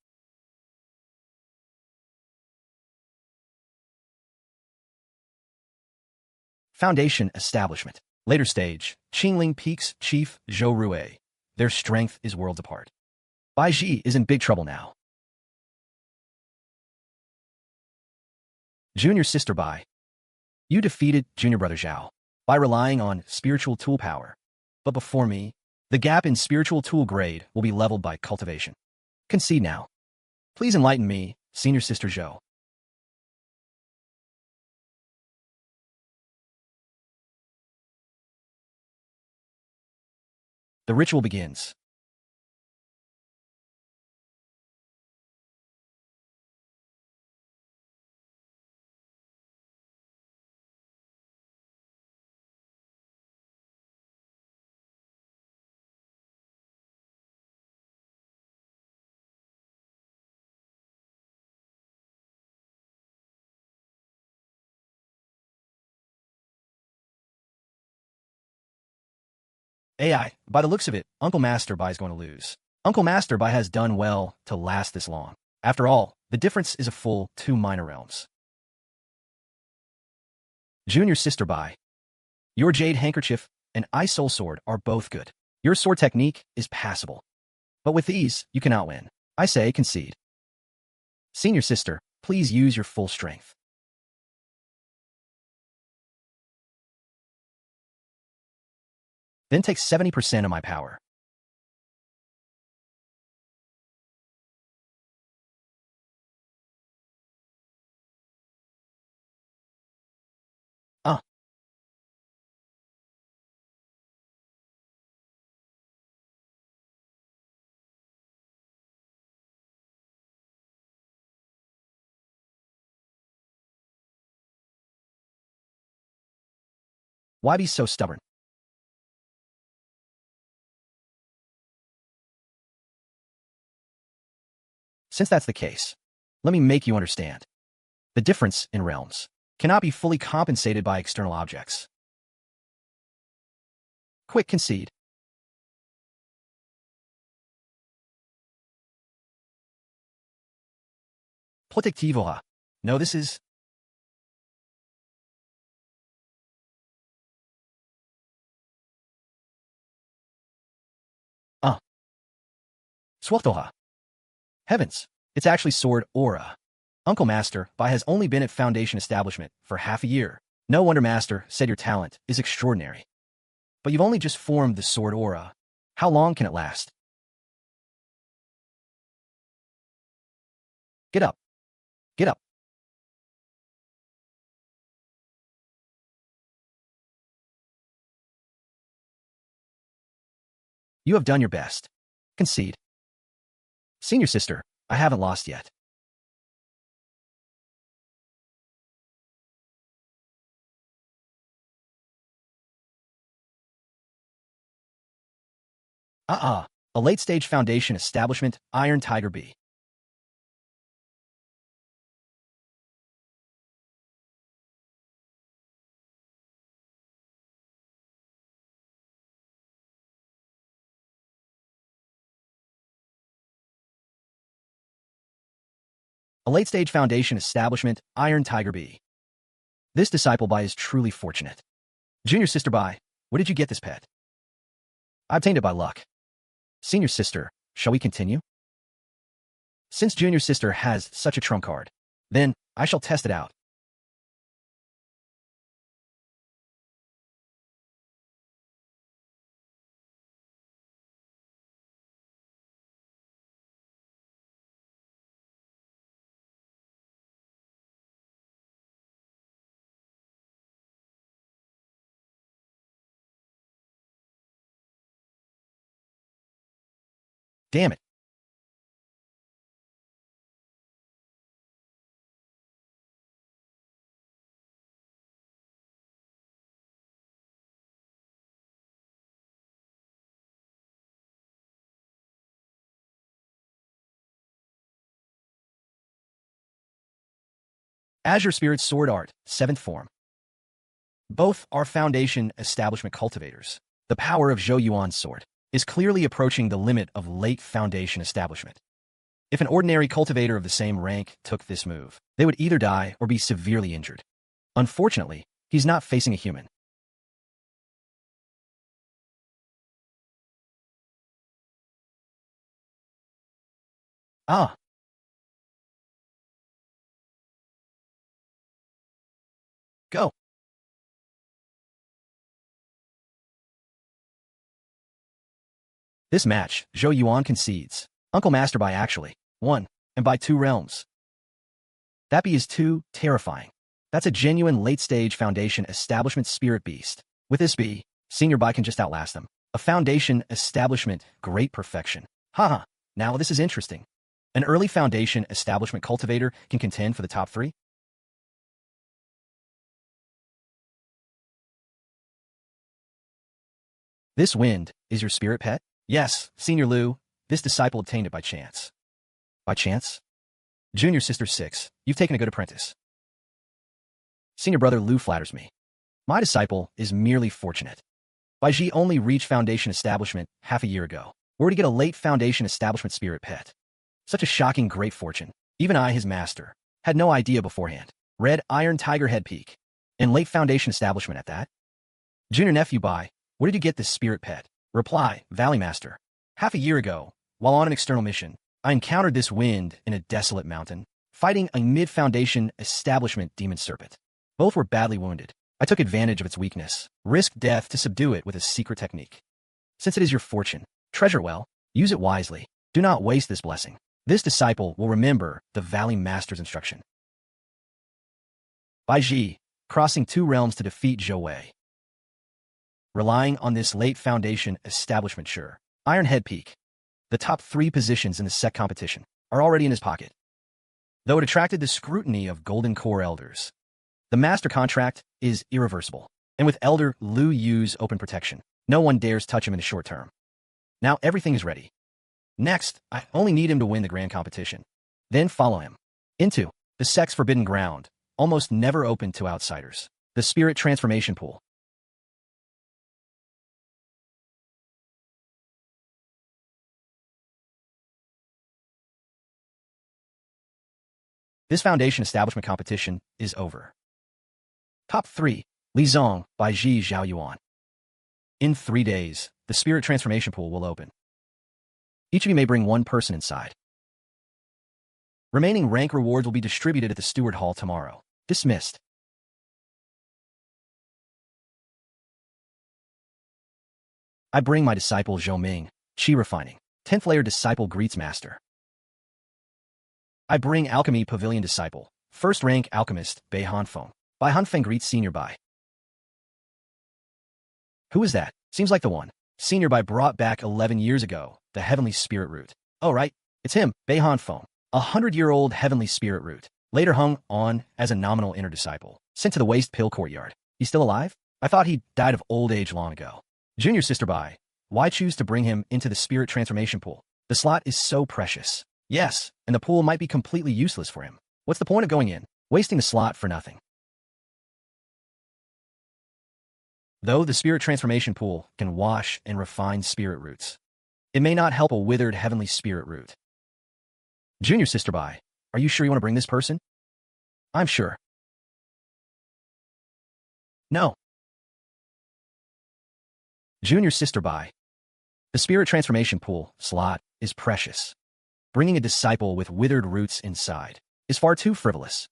Foundation establishment. Later stage. Qingling Peak's chief Zhou Rue. Their strength is worlds apart. Bai Zhi is in big trouble now. Junior sister Bai. You defeated junior brother Zhao by relying on spiritual tool power. But before me, the gap in spiritual tool grade will be leveled by cultivation. Concede now. Please enlighten me, senior sister Zhou. The ritual begins. AI, by the looks of it, Uncle Master Bai is going to lose. Uncle Master Bai has done well to last this long. After all, the difference is a full 2 minor realms. Junior sister Bai. Your Jade Handkerchief and Ice Soul Sword are both good. Your sword technique is passable. But with these, you cannot win. I say concede. Senior sister, please use your full strength. Then take 70% of my power. Why be so stubborn? Since that's the case, let me make you understand. The difference in realms cannot be fully compensated by external objects. Quick concede. Protectivoha. No, this is... Swaftoha. Heavens, it's actually sword aura. Uncle Master Bai has only been at Foundation Establishment for half a year. No wonder Master said your talent is extraordinary. But you've only just formed the sword aura. How long can it last? Get up. Get up. You have done your best. Concede. Senior sister, I haven't lost yet. A late-stage Foundation Establishment, Iron Tiger B. A late-stage Foundation Establishment, Iron Tiger B. This disciple Bai is truly fortunate. Junior sister Bai, where did you get this pet? I obtained it by luck. Senior sister, shall we continue? Since junior sister has such a trump card, then I shall test it out. Damn it. Azure Spirit Sword Art, 7th form. Both are foundation establishment cultivators. The power of Zhou Yuan's sword is clearly approaching the limit of late foundation establishment. If an ordinary cultivator of the same rank took this move, they would either die or be severely injured. Unfortunately, he's not facing a human. Ah, go. This match, Zhou Yuan concedes. Uncle Master by actually won, and by 2 realms. That bee is too terrifying. That's a genuine late-stage foundation establishment spirit beast. With this bee, Senior Bai can just outlast them. A foundation establishment, great perfection. Haha, now this is interesting. An early foundation establishment cultivator can contend for the top 3? This wind is your spirit pet? Yes, Senior Liu, this disciple obtained it by chance. By chance? Junior sister 6, you've taken a good apprentice. Senior brother Liu flatters me. My disciple is merely fortunate. Bai Zhi only reached foundation establishment half a year ago. Were to get a late foundation establishment spirit pet. Such a shocking great fortune. Even I, his master, had no idea beforehand. Red Iron Tiger Head Peak. And late foundation establishment at that. Junior nephew Bai, where did you get this spirit pet? Reply, Valley Master. Half a year ago, while on an external mission, I encountered this wind in a desolate mountain, fighting a mid-foundation establishment demon serpent. Both were badly wounded. I took advantage of its weakness, risked death to subdue it with a secret technique. Since it is your fortune, treasure well, use it wisely. Do not waste this blessing. This disciple will remember the Valley Master's instruction. Bai Zhi, crossing 2 realms to defeat Zhou Wei. Relying on this late foundation establishment sure. Iron Head Peak. The top 3 positions in the sect competition are already in his pocket. Though it attracted the scrutiny of Golden Core elders, the master contract is irreversible. And with Elder Liu Yu's open protection, no one dares touch him in the short term. Now everything is ready. Next, I only need him to win the grand competition. Then follow him into the sect's forbidden ground, almost never open to outsiders. The spirit transformation pool. This foundation establishment competition is over. Top 3. Li Zong by Zhi Zhaoyuan. In 3 days, the spirit transformation pool will open. Each of you may bring 1 person inside. Remaining rank rewards will be distributed at the Steward Hall tomorrow. Dismissed. I bring my disciple Zhou Ming, Qi Refining. 10th layer disciple greets master. I bring Alchemy Pavilion disciple, 1st rank alchemist, Bei Hanfeng. Bei Hanfeng greets Senior Bai. Who is that? Seems like the one Senior Bai brought back 11 years ago, the heavenly spirit root. Oh right, it's him, Bei Hanfeng, a 100-year-old heavenly spirit root, later hung on as a nominal inner disciple, sent to the waste pill courtyard. He's still alive? I thought he died of old age long ago. Junior sister Bai, why choose to bring him into the spirit transformation pool? The slot is so precious. Yes, and the pool might be completely useless for him. What's the point of going in, wasting the slot for nothing? Though the spirit transformation pool can wash and refine spirit roots, it may not help a withered heavenly spirit root. Junior sister Bai, are you sure you want to bring this person? I'm sure. No. Junior sister Bai, the spirit transformation pool slot is precious. Bringing a disciple with withered roots inside is far too frivolous.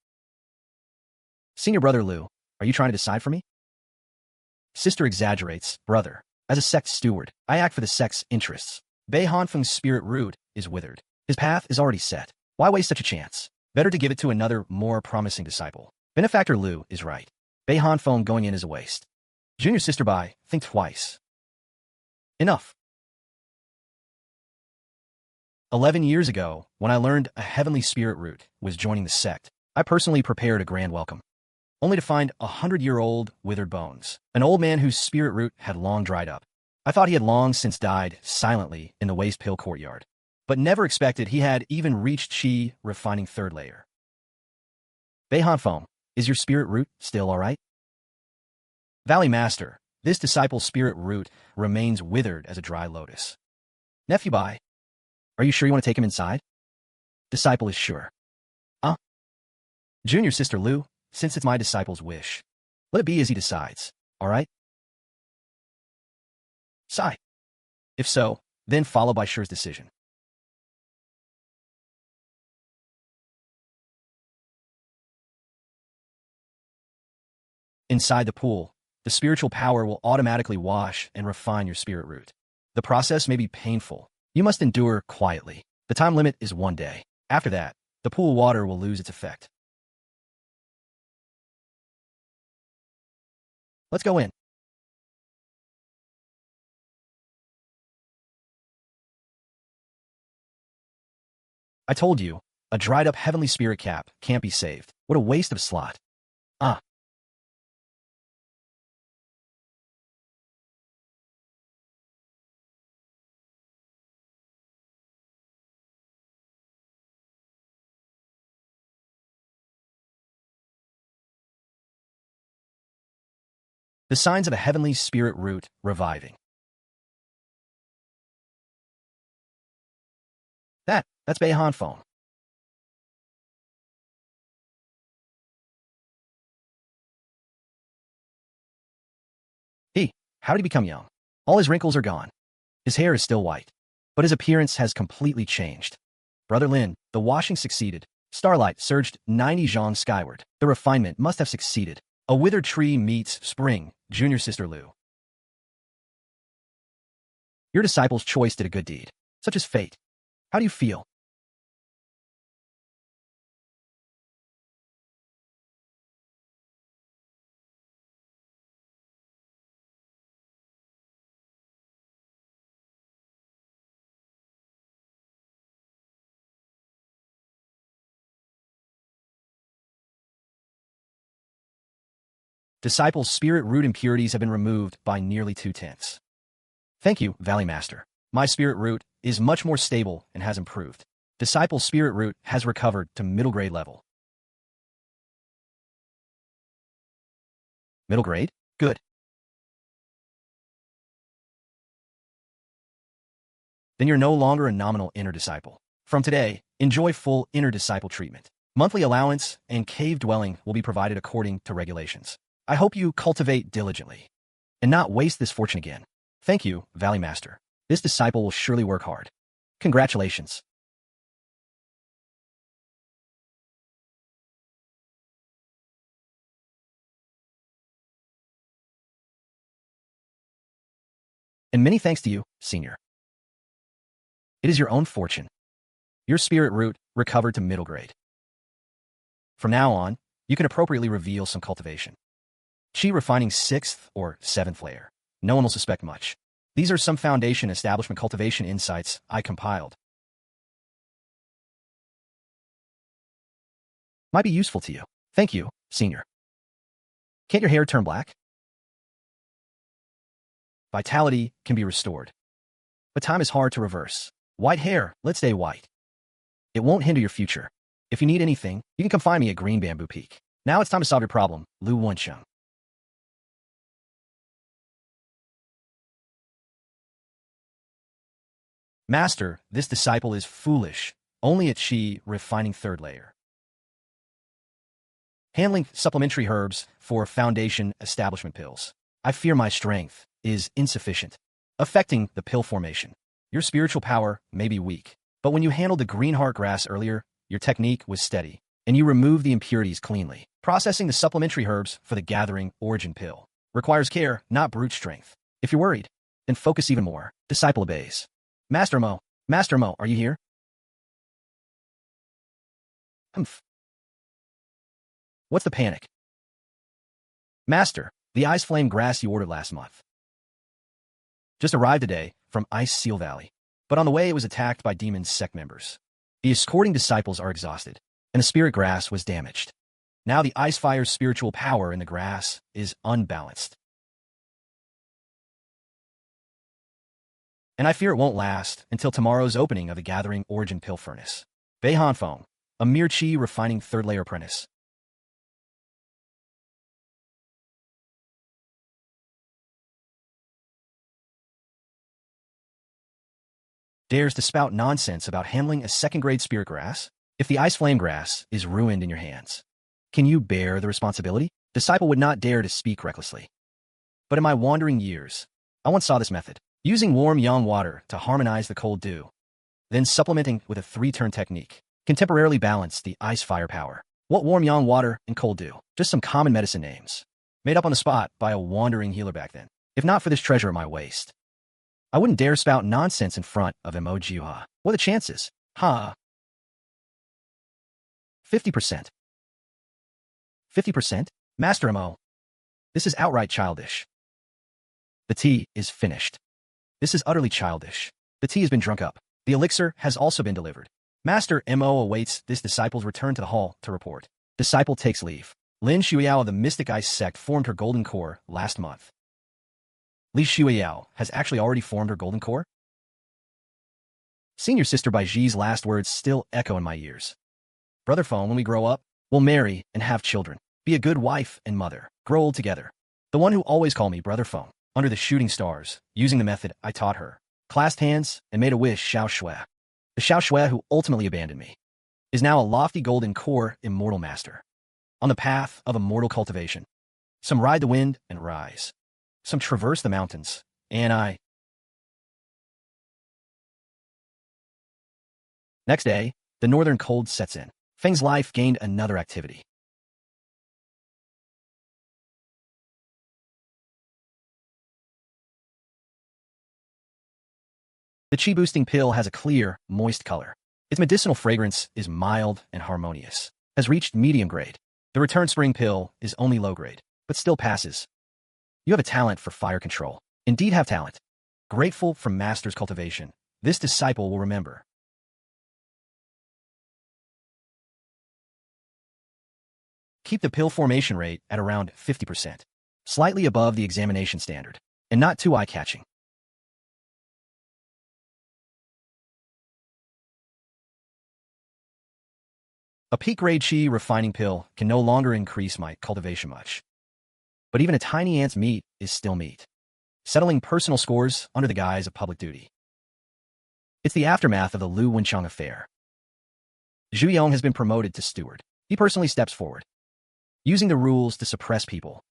Senior brother Lu, are you trying to decide for me? Sister exaggerates. Brother, as a sect steward, I act for the sect's interests. Bei Hanfeng's spirit root is withered. His path is already set. Why waste such a chance? Better to give it to another, more promising disciple. Benefactor Lu is right. Bei Hanfeng going in is a waste. Junior sister Bai, think twice. Enough. 11 years ago, when I learned a heavenly spirit root was joining the sect, I personally prepared a grand welcome, only to find 100-year-old withered bones, an old man whose spirit root had long dried up. I thought he had long since died silently in the waste pill courtyard, but never expected he had even reached Qi refining third layer. Bei Hanfeng, is your spirit root still all right? Valley Master, this disciple's spirit root remains withered as a dry lotus. Nephew Bai, are you sure you want to take him inside? Disciple is sure. Junior sister Lu, since it's my disciple's wish, let it be as he decides, all right? Sigh. If so, then follow Bai Shi's decision. Inside the pool, the spiritual power will automatically wash and refine your spirit root. The process may be painful. You must endure quietly. The time limit is 1 day. After that, the pool water will lose its effect. Let's go in. I told you, a dried-up heavenly spirit cap can't be saved. What a waste of slot. The signs of a heavenly spirit root reviving. That's Bei Hanfeng. How did he become young? All his wrinkles are gone. His hair is still white, but his appearance has completely changed. Brother Lin, the washing succeeded. Starlight surged 90 zhang skyward. The refinement must have succeeded. A withered tree meets spring, junior sister Lu. Your disciple's choice did a good deed, such as fate. How do you feel? Disciple's spirit root impurities have been removed by nearly 2/10. Thank you, Valley Master. My spirit root is much more stable and has improved. Disciple's spirit root has recovered to middle grade level. Middle grade? Good. Then you're no longer a nominal inner disciple. From today, enjoy full inner disciple treatment. Monthly allowance and cave dwelling will be provided according to regulations. I hope you cultivate diligently and not waste this fortune again. Thank you, Valley Master. This disciple will surely work hard. Congratulations. And many thanks to you, Senior. It is your own fortune. Your spirit root recovered to middle grade. From now on, you can appropriately reveal some cultivation. Qi refining 6th or 7th layer. No one will suspect much. These are some foundation establishment cultivation insights I compiled. Might be useful to you. Thank you, Senior. Can't your hair turn black? Vitality can be restored, but time is hard to reverse. White hair, let's stay white. It won't hinder your future. If you need anything, you can come find me at Green Bamboo Peak. Now it's time to solve your problem, Lu Wenchang. Master, this disciple is foolish. Only at Qi refining third layer. Handling supplementary herbs for foundation establishment pills. I fear my strength is insufficient, affecting the pill formation. Your spiritual power may be weak. But when you handled the green heart grass earlier, your technique was steady, and you removed the impurities cleanly. Processing the supplementary herbs for the gathering origin pill requires care, not brute strength. If you're worried, then focus even more. Disciple obeys. Master Mo, are you here? Humph. What's the panic? Master, the ice flame grass you ordered last month just arrived today from Ice Seal Valley, but on the way it was attacked by demon sect members. The escorting disciples are exhausted, and the spirit grass was damaged. Now the ice fire's spiritual power in the grass is unbalanced. And I fear it won't last until tomorrow's opening of the gathering origin pill furnace. Bei Hanfeng, a mere chi refining third-layer apprentice. Dares to spout nonsense about handling a second-grade spirit grass? If the ice flame grass is ruined in your hands, can you bear the responsibility? Disciple would not dare to speak recklessly. But in my wandering years, I once saw this method. Using warm yang water to harmonize the cold dew, then supplementing with a 3-turn technique, can temporarily balance the ice fire power. What warm yang water and cold dew? Just some common medicine names, made up on the spot by a wandering healer back then. If not for this treasure at my waist, I wouldn't dare spout nonsense in front of Emojiha. What are the chances? 50%. 50%? Master Mo. This is outright childish. The tea is finished. This is utterly childish. The tea has been drunk up. The elixir has also been delivered. Master Mo awaits this disciple's return to the hall to report. Disciple takes leave. Lin Shuiyao of the Mystic Ice sect formed her golden core last month. Li Shuiyao has actually already formed her golden core? Senior sister Bai Zhi's last words still echo in my ears. Brother Phone, when we grow up, we'll marry and have children. Be a good wife and mother. Grow old together. The one who always called me Brother Phone, under the shooting stars, using the method I taught her, clasped hands and made a wish, Xiao Shui. The Xiao Shui who ultimately abandoned me is now a lofty golden core immortal master. On the path of immortal cultivation. Some ride the wind and rise. Some traverse the mountains. And I. Next day, the northern cold sets in. Feng's life gained another activity. The chi-boosting pill has a clear, moist color. Its medicinal fragrance is mild and harmonious. Has reached medium grade. The return spring pill is only low grade, but still passes. You have a talent for fire control. Indeed have talent. Grateful for master's cultivation, this disciple will remember. Keep the pill formation rate at around 50%. Slightly above the examination standard, and not too eye-catching. A peak-grade chi refining pill can no longer increase my cultivation much. But even a tiny ant's meat is still meat. Settling personal scores under the guise of public duty. It's the aftermath of the Lu Wenchang affair. Zhu Yong has been promoted to steward. He personally steps forward, using the rules to suppress people.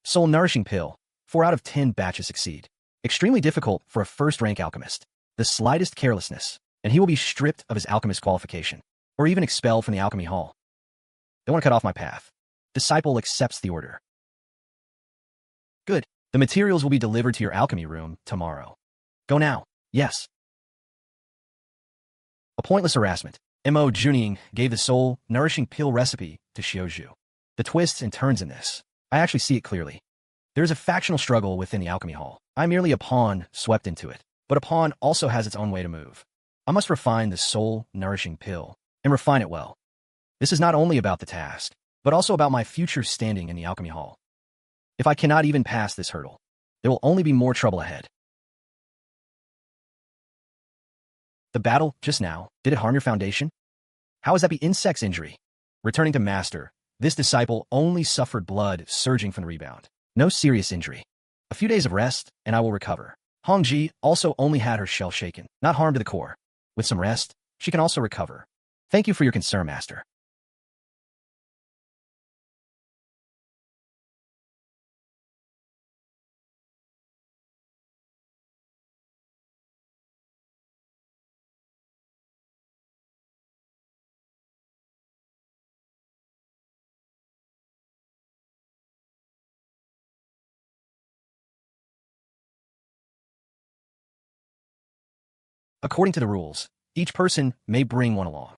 Soul Nourishing pill, 4 out of 10 batches succeed. Extremely difficult for a first-rank alchemist. The slightest carelessness, and he will be stripped of his alchemist qualification, or even expelled from the alchemy hall. They want to cut off my path. Disciple accepts the order. Good. The materials will be delivered to your alchemy room tomorrow. Go now. Yes. A pointless harassment. Mo Juning gave the soul nourishing pill recipe to Xiaozhu. The twists and turns in this, I actually see it clearly. There is a factional struggle within the alchemy hall. I'm merely a pawn swept into it, but a pawn also has its own way to move. I must refine the soul nourishing pill, and refine it well. This is not only about the task, but also about my future standing in the alchemy hall. If I cannot even pass this hurdle, there will only be more trouble ahead. The battle just now, did it harm your foundation? How is that the insect's injury? Returning to master, this disciple only suffered blood surging from the rebound. No serious injury. A few days of rest, and I will recover. Hongji also only had her shell shaken, not harm to the core. With some rest, she can also recover. Thank you for your concern, master. According to the rules, each person may bring one along.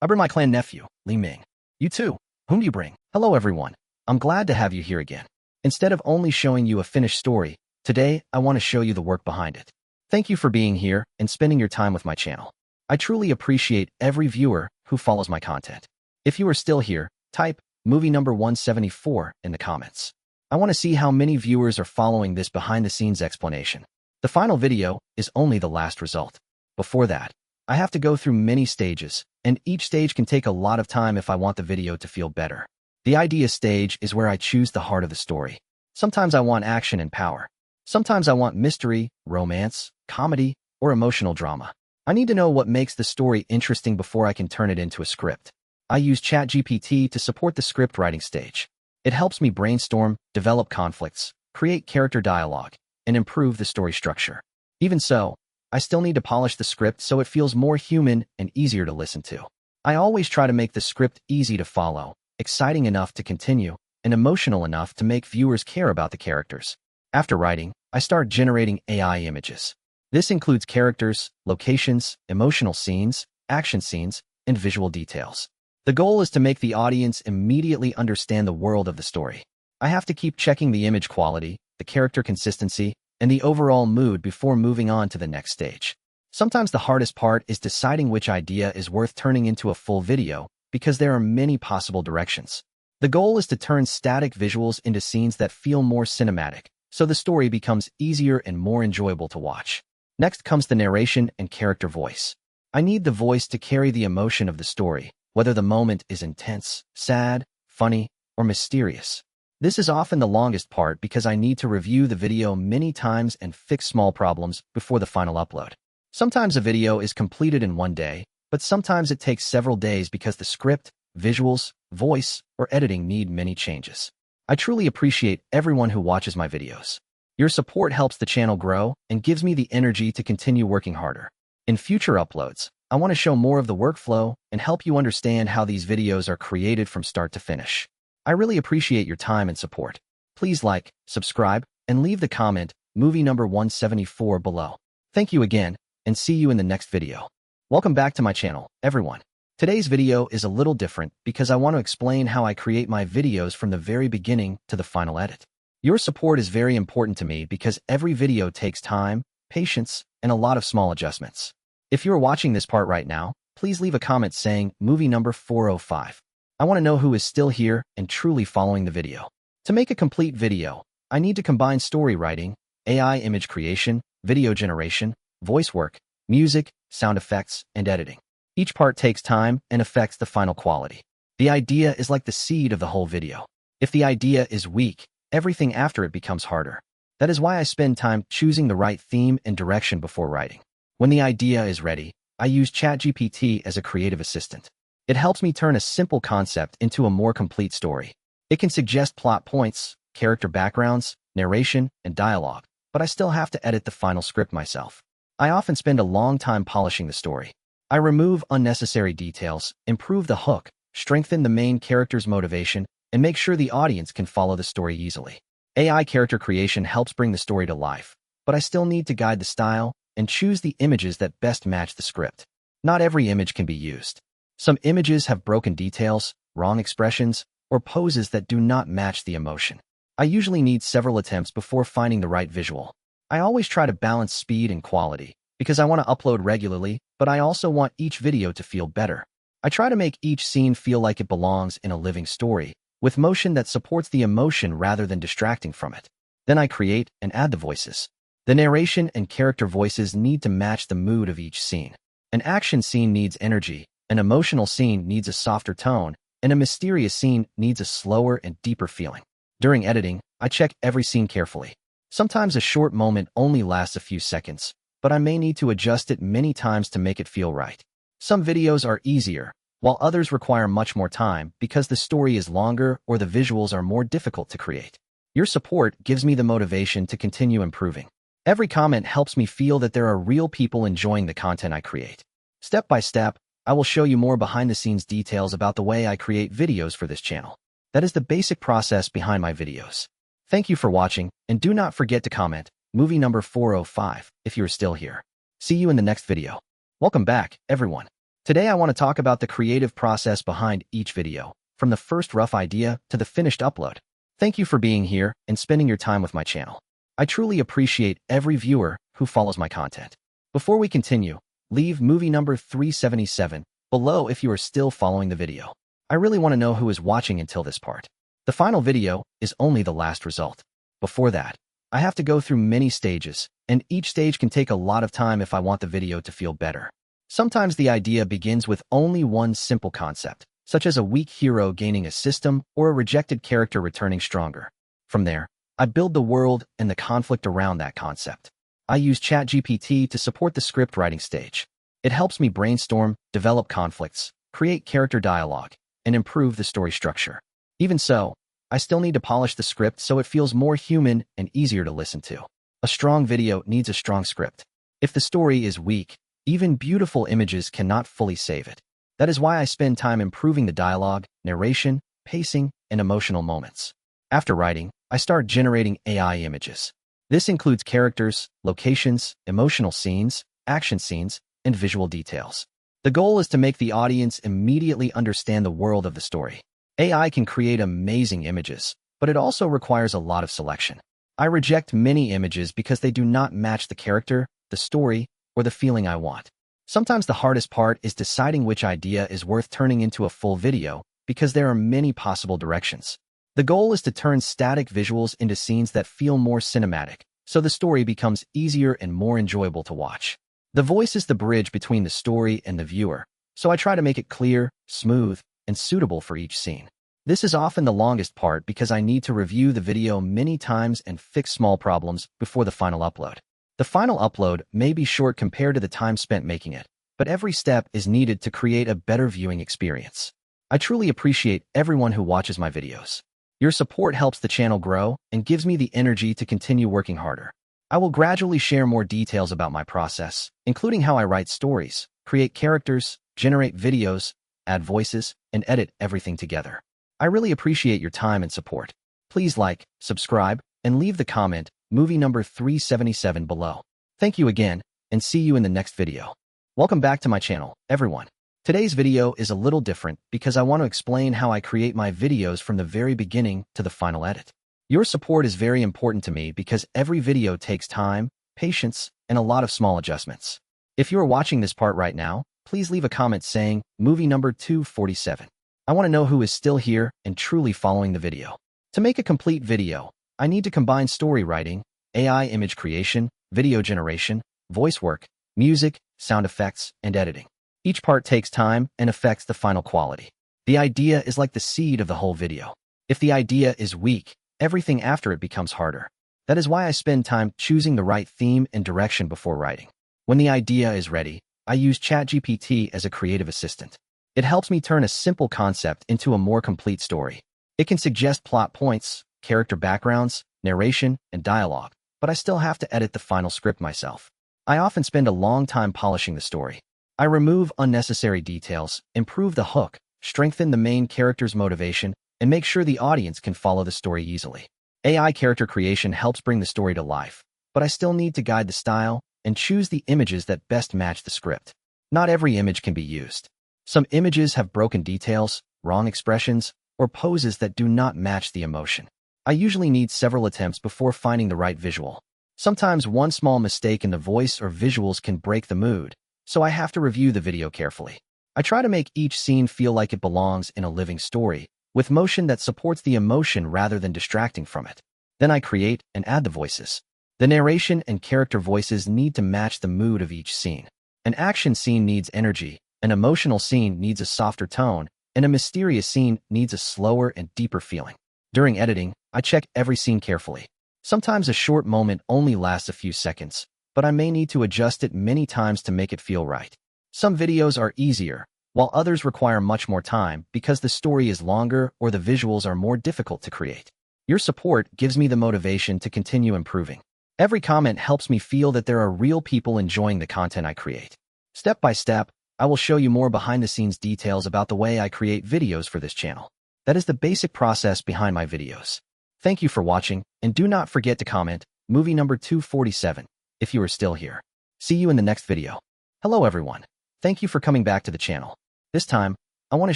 I bring my clan nephew, Li Ming. You too. Whom do you bring? Hello everyone. I'm glad to have you here again. Instead of only showing you a finished story, today I want to show you the work behind it. Thank you for being here and spending your time with my channel. I truly appreciate every viewer who follows my content. If you are still here, type movie number 174 in the comments. I want to see how many viewers are following this behind-the-scenes explanation. The final video is only the last result. Before that, I have to go through many stages, and each stage can take a lot of time if I want the video to feel better. The idea stage is where I choose the heart of the story. Sometimes I want action and power. Sometimes I want mystery, romance, comedy, or emotional drama. I need to know what makes the story interesting before I can turn it into a script. I use ChatGPT to support the script writing stage. It helps me brainstorm, develop conflicts, create character dialogue, and improve the story structure. Even so, I still need to polish the script so it feels more human and easier to listen to. I always try to make the script easy to follow, exciting enough to continue, and emotional enough to make viewers care about the characters. After writing, I start generating AI images. This includes characters, locations, emotional scenes, action scenes, and visual details. The goal is to make the audience immediately understand the world of the story. I have to keep checking the image quality, the character consistency, and the overall mood before moving on to the next stage. Sometimes the hardest part is deciding which idea is worth turning into a full video because there are many possible directions. The goal is to turn static visuals into scenes that feel more cinematic, so the story becomes easier and more enjoyable to watch. Next comes the narration and character voice. I need the voice to carry the emotion of the story, whether the moment is intense, sad, funny, or mysterious. This is often the longest part because I need to review the video many times and fix small problems before the final upload. Sometimes a video is completed in one day, but sometimes it takes several days because the script, visuals, voice, or editing need many changes. I truly appreciate everyone who watches my videos. Your support helps the channel grow and gives me the energy to continue working harder. In future uploads, I want to show more of the workflow and help you understand how these videos are created from start to finish. I really appreciate your time and support. Please like, subscribe, and leave the comment movie number 174 below. Thank you again, and see you in the next video. Welcome back to my channel, everyone. Today's video is a little different because I want to explain how I create my videos from the very beginning to the final edit. Your support is very important to me because every video takes time, patience, and a lot of small adjustments. If you're watching this part right now, please leave a comment saying movie number 405. I want to know who is still here and truly following the video. To make a complete video, I need to combine story writing, AI image creation, video generation, voice work, music, sound effects, and editing. Each part takes time and affects the final quality. The idea is like the seed of the whole video. If the idea is weak, everything after it becomes harder. That is why I spend time choosing the right theme and direction before writing. When the idea is ready, I use ChatGPT as a creative assistant. It helps me turn a simple concept into a more complete story. It can suggest plot points, character backgrounds, narration, and dialogue, but I still have to edit the final script myself. I often spend a long time polishing the story. I remove unnecessary details, improve the hook, strengthen the main character's motivation, and make sure the audience can follow the story easily. AI character creation helps bring the story to life, but I still need to guide the style and choose the images that best match the script. Not every image can be used. Some images have broken details, wrong expressions, or poses that do not match the emotion. I usually need several attempts before finding the right visual. I always try to balance speed and quality because I want to upload regularly, but I also want each video to feel better. I try to make each scene feel like it belongs in a living story, with motion that supports the emotion rather than distracting from it. Then I create and add the voices. The narration and character voices need to match the mood of each scene. An action scene needs energy, an emotional scene needs a softer tone, and a mysterious scene needs a slower and deeper feeling. During editing, I check every scene carefully. Sometimes a short moment only lasts a few seconds, but I may need to adjust it many times to make it feel right. Some videos are easier, while others require much more time because the story is longer or the visuals are more difficult to create. Your support gives me the motivation to continue improving. Every comment helps me feel that there are real people enjoying the content I create. Step by step, I will show you more behind-the-scenes details about the way I create videos for this channel. That is the basic process behind my videos. Thank you for watching, and do not forget to comment movie number 405 if you are still here. See you in the next video. Welcome back, everyone. Today I want to talk about the creative process behind each video, from the first rough idea to the finished upload. Thank you for being here and spending your time with my channel. I truly appreciate every viewer who follows my content. Before we continue, leave movie number 377 below if you are still following the video. I really want to know who is watching until this part. The final video is only the last result. Before that, I have to go through many stages, and each stage can take a lot of time if I want the video to feel better. Sometimes the idea begins with only one simple concept, such as a weak hero gaining a system or a rejected character returning stronger. From there, I build the world and the conflict around that concept. I use ChatGPT to support the script writing stage. It helps me brainstorm, develop conflicts, create character dialogue, and improve the story structure. Even so, I still need to polish the script so it feels more human and easier to listen to. A strong video needs a strong script. If the story is weak, even beautiful images cannot fully save it. That is why I spend time improving the dialogue, narration, pacing, and emotional moments. After writing, I start generating AI images. This includes characters, locations, emotional scenes, action scenes, and visual details. The goal is to make the audience immediately understand the world of the story. AI can create amazing images, but it also requires a lot of selection. I reject many images because they do not match the character, the story, or the feeling I want. Sometimes the hardest part is deciding which idea is worth turning into a full video because there are many possible directions. The goal is to turn static visuals into scenes that feel more cinematic, so the story becomes easier and more enjoyable to watch. The voice is the bridge between the story and the viewer, so I try to make it clear, smooth, and suitable for each scene. This is often the longest part because I need to review the video many times and fix small problems before the final upload. The final upload may be short compared to the time spent making it, but every step is needed to create a better viewing experience. I truly appreciate everyone who watches my videos. Your support helps the channel grow and gives me the energy to continue working harder. I will gradually share more details about my process, including how I write stories, create characters, generate videos, add voices, and edit everything together. I really appreciate your time and support. Please like, subscribe, and leave the comment movie number 377 below. Thank you again, and see you in the next video. Welcome back to my channel, everyone. Today's video is a little different because I want to explain how I create my videos from the very beginning to the final edit. Your support is very important to me because every video takes time, patience, and a lot of small adjustments. If you are watching this part right now, please leave a comment saying movie number 247. I want to know who is still here and truly following the video. To make a complete video, I need to combine story writing, AI image creation, video generation, voice work, music, sound effects, and editing. Each part takes time and affects the final quality. The idea is like the seed of the whole video. If the idea is weak, everything after it becomes harder. That is why I spend time choosing the right theme and direction before writing. When the idea is ready, I use ChatGPT as a creative assistant. It helps me turn a simple concept into a more complete story. It can suggest plot points, character backgrounds, narration, and dialogue, but I still have to edit the final script myself. I often spend a long time polishing the story. I remove unnecessary details, improve the hook, strengthen the main character's motivation, and make sure the audience can follow the story easily. AI character creation helps bring the story to life, but I still need to guide the style and choose the images that best match the script. Not every image can be used. Some images have broken details, wrong expressions, or poses that do not match the emotion. I usually need several attempts before finding the right visual. Sometimes one small mistake in the voice or visuals can break the mood, so I have to review the video carefully. I try to make each scene feel like it belongs in a living story, with motion that supports the emotion rather than distracting from it. Then I create and add the voices. The narration and character voices need to match the mood of each scene. An action scene needs energy, an emotional scene needs a softer tone, and a mysterious scene needs a slower and deeper feeling. During editing, I check every scene carefully. Sometimes a short moment only lasts a few seconds, but I may need to adjust it many times to make it feel right. Some videos are easier, while others require much more time because the story is longer or the visuals are more difficult to create. Your support gives me the motivation to continue improving. Every comment helps me feel that there are real people enjoying the content I create. Step by step, I will show you more behind-the-scenes details about the way I create videos for this channel. That is the basic process behind my videos. Thank you for watching, and do not forget to comment movie number 247 if you are still here. See you in the next video. Hello everyone. Thank you for coming back to the channel. This time, I want to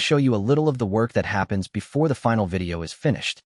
show you a little of the work that happens before the final video is finished.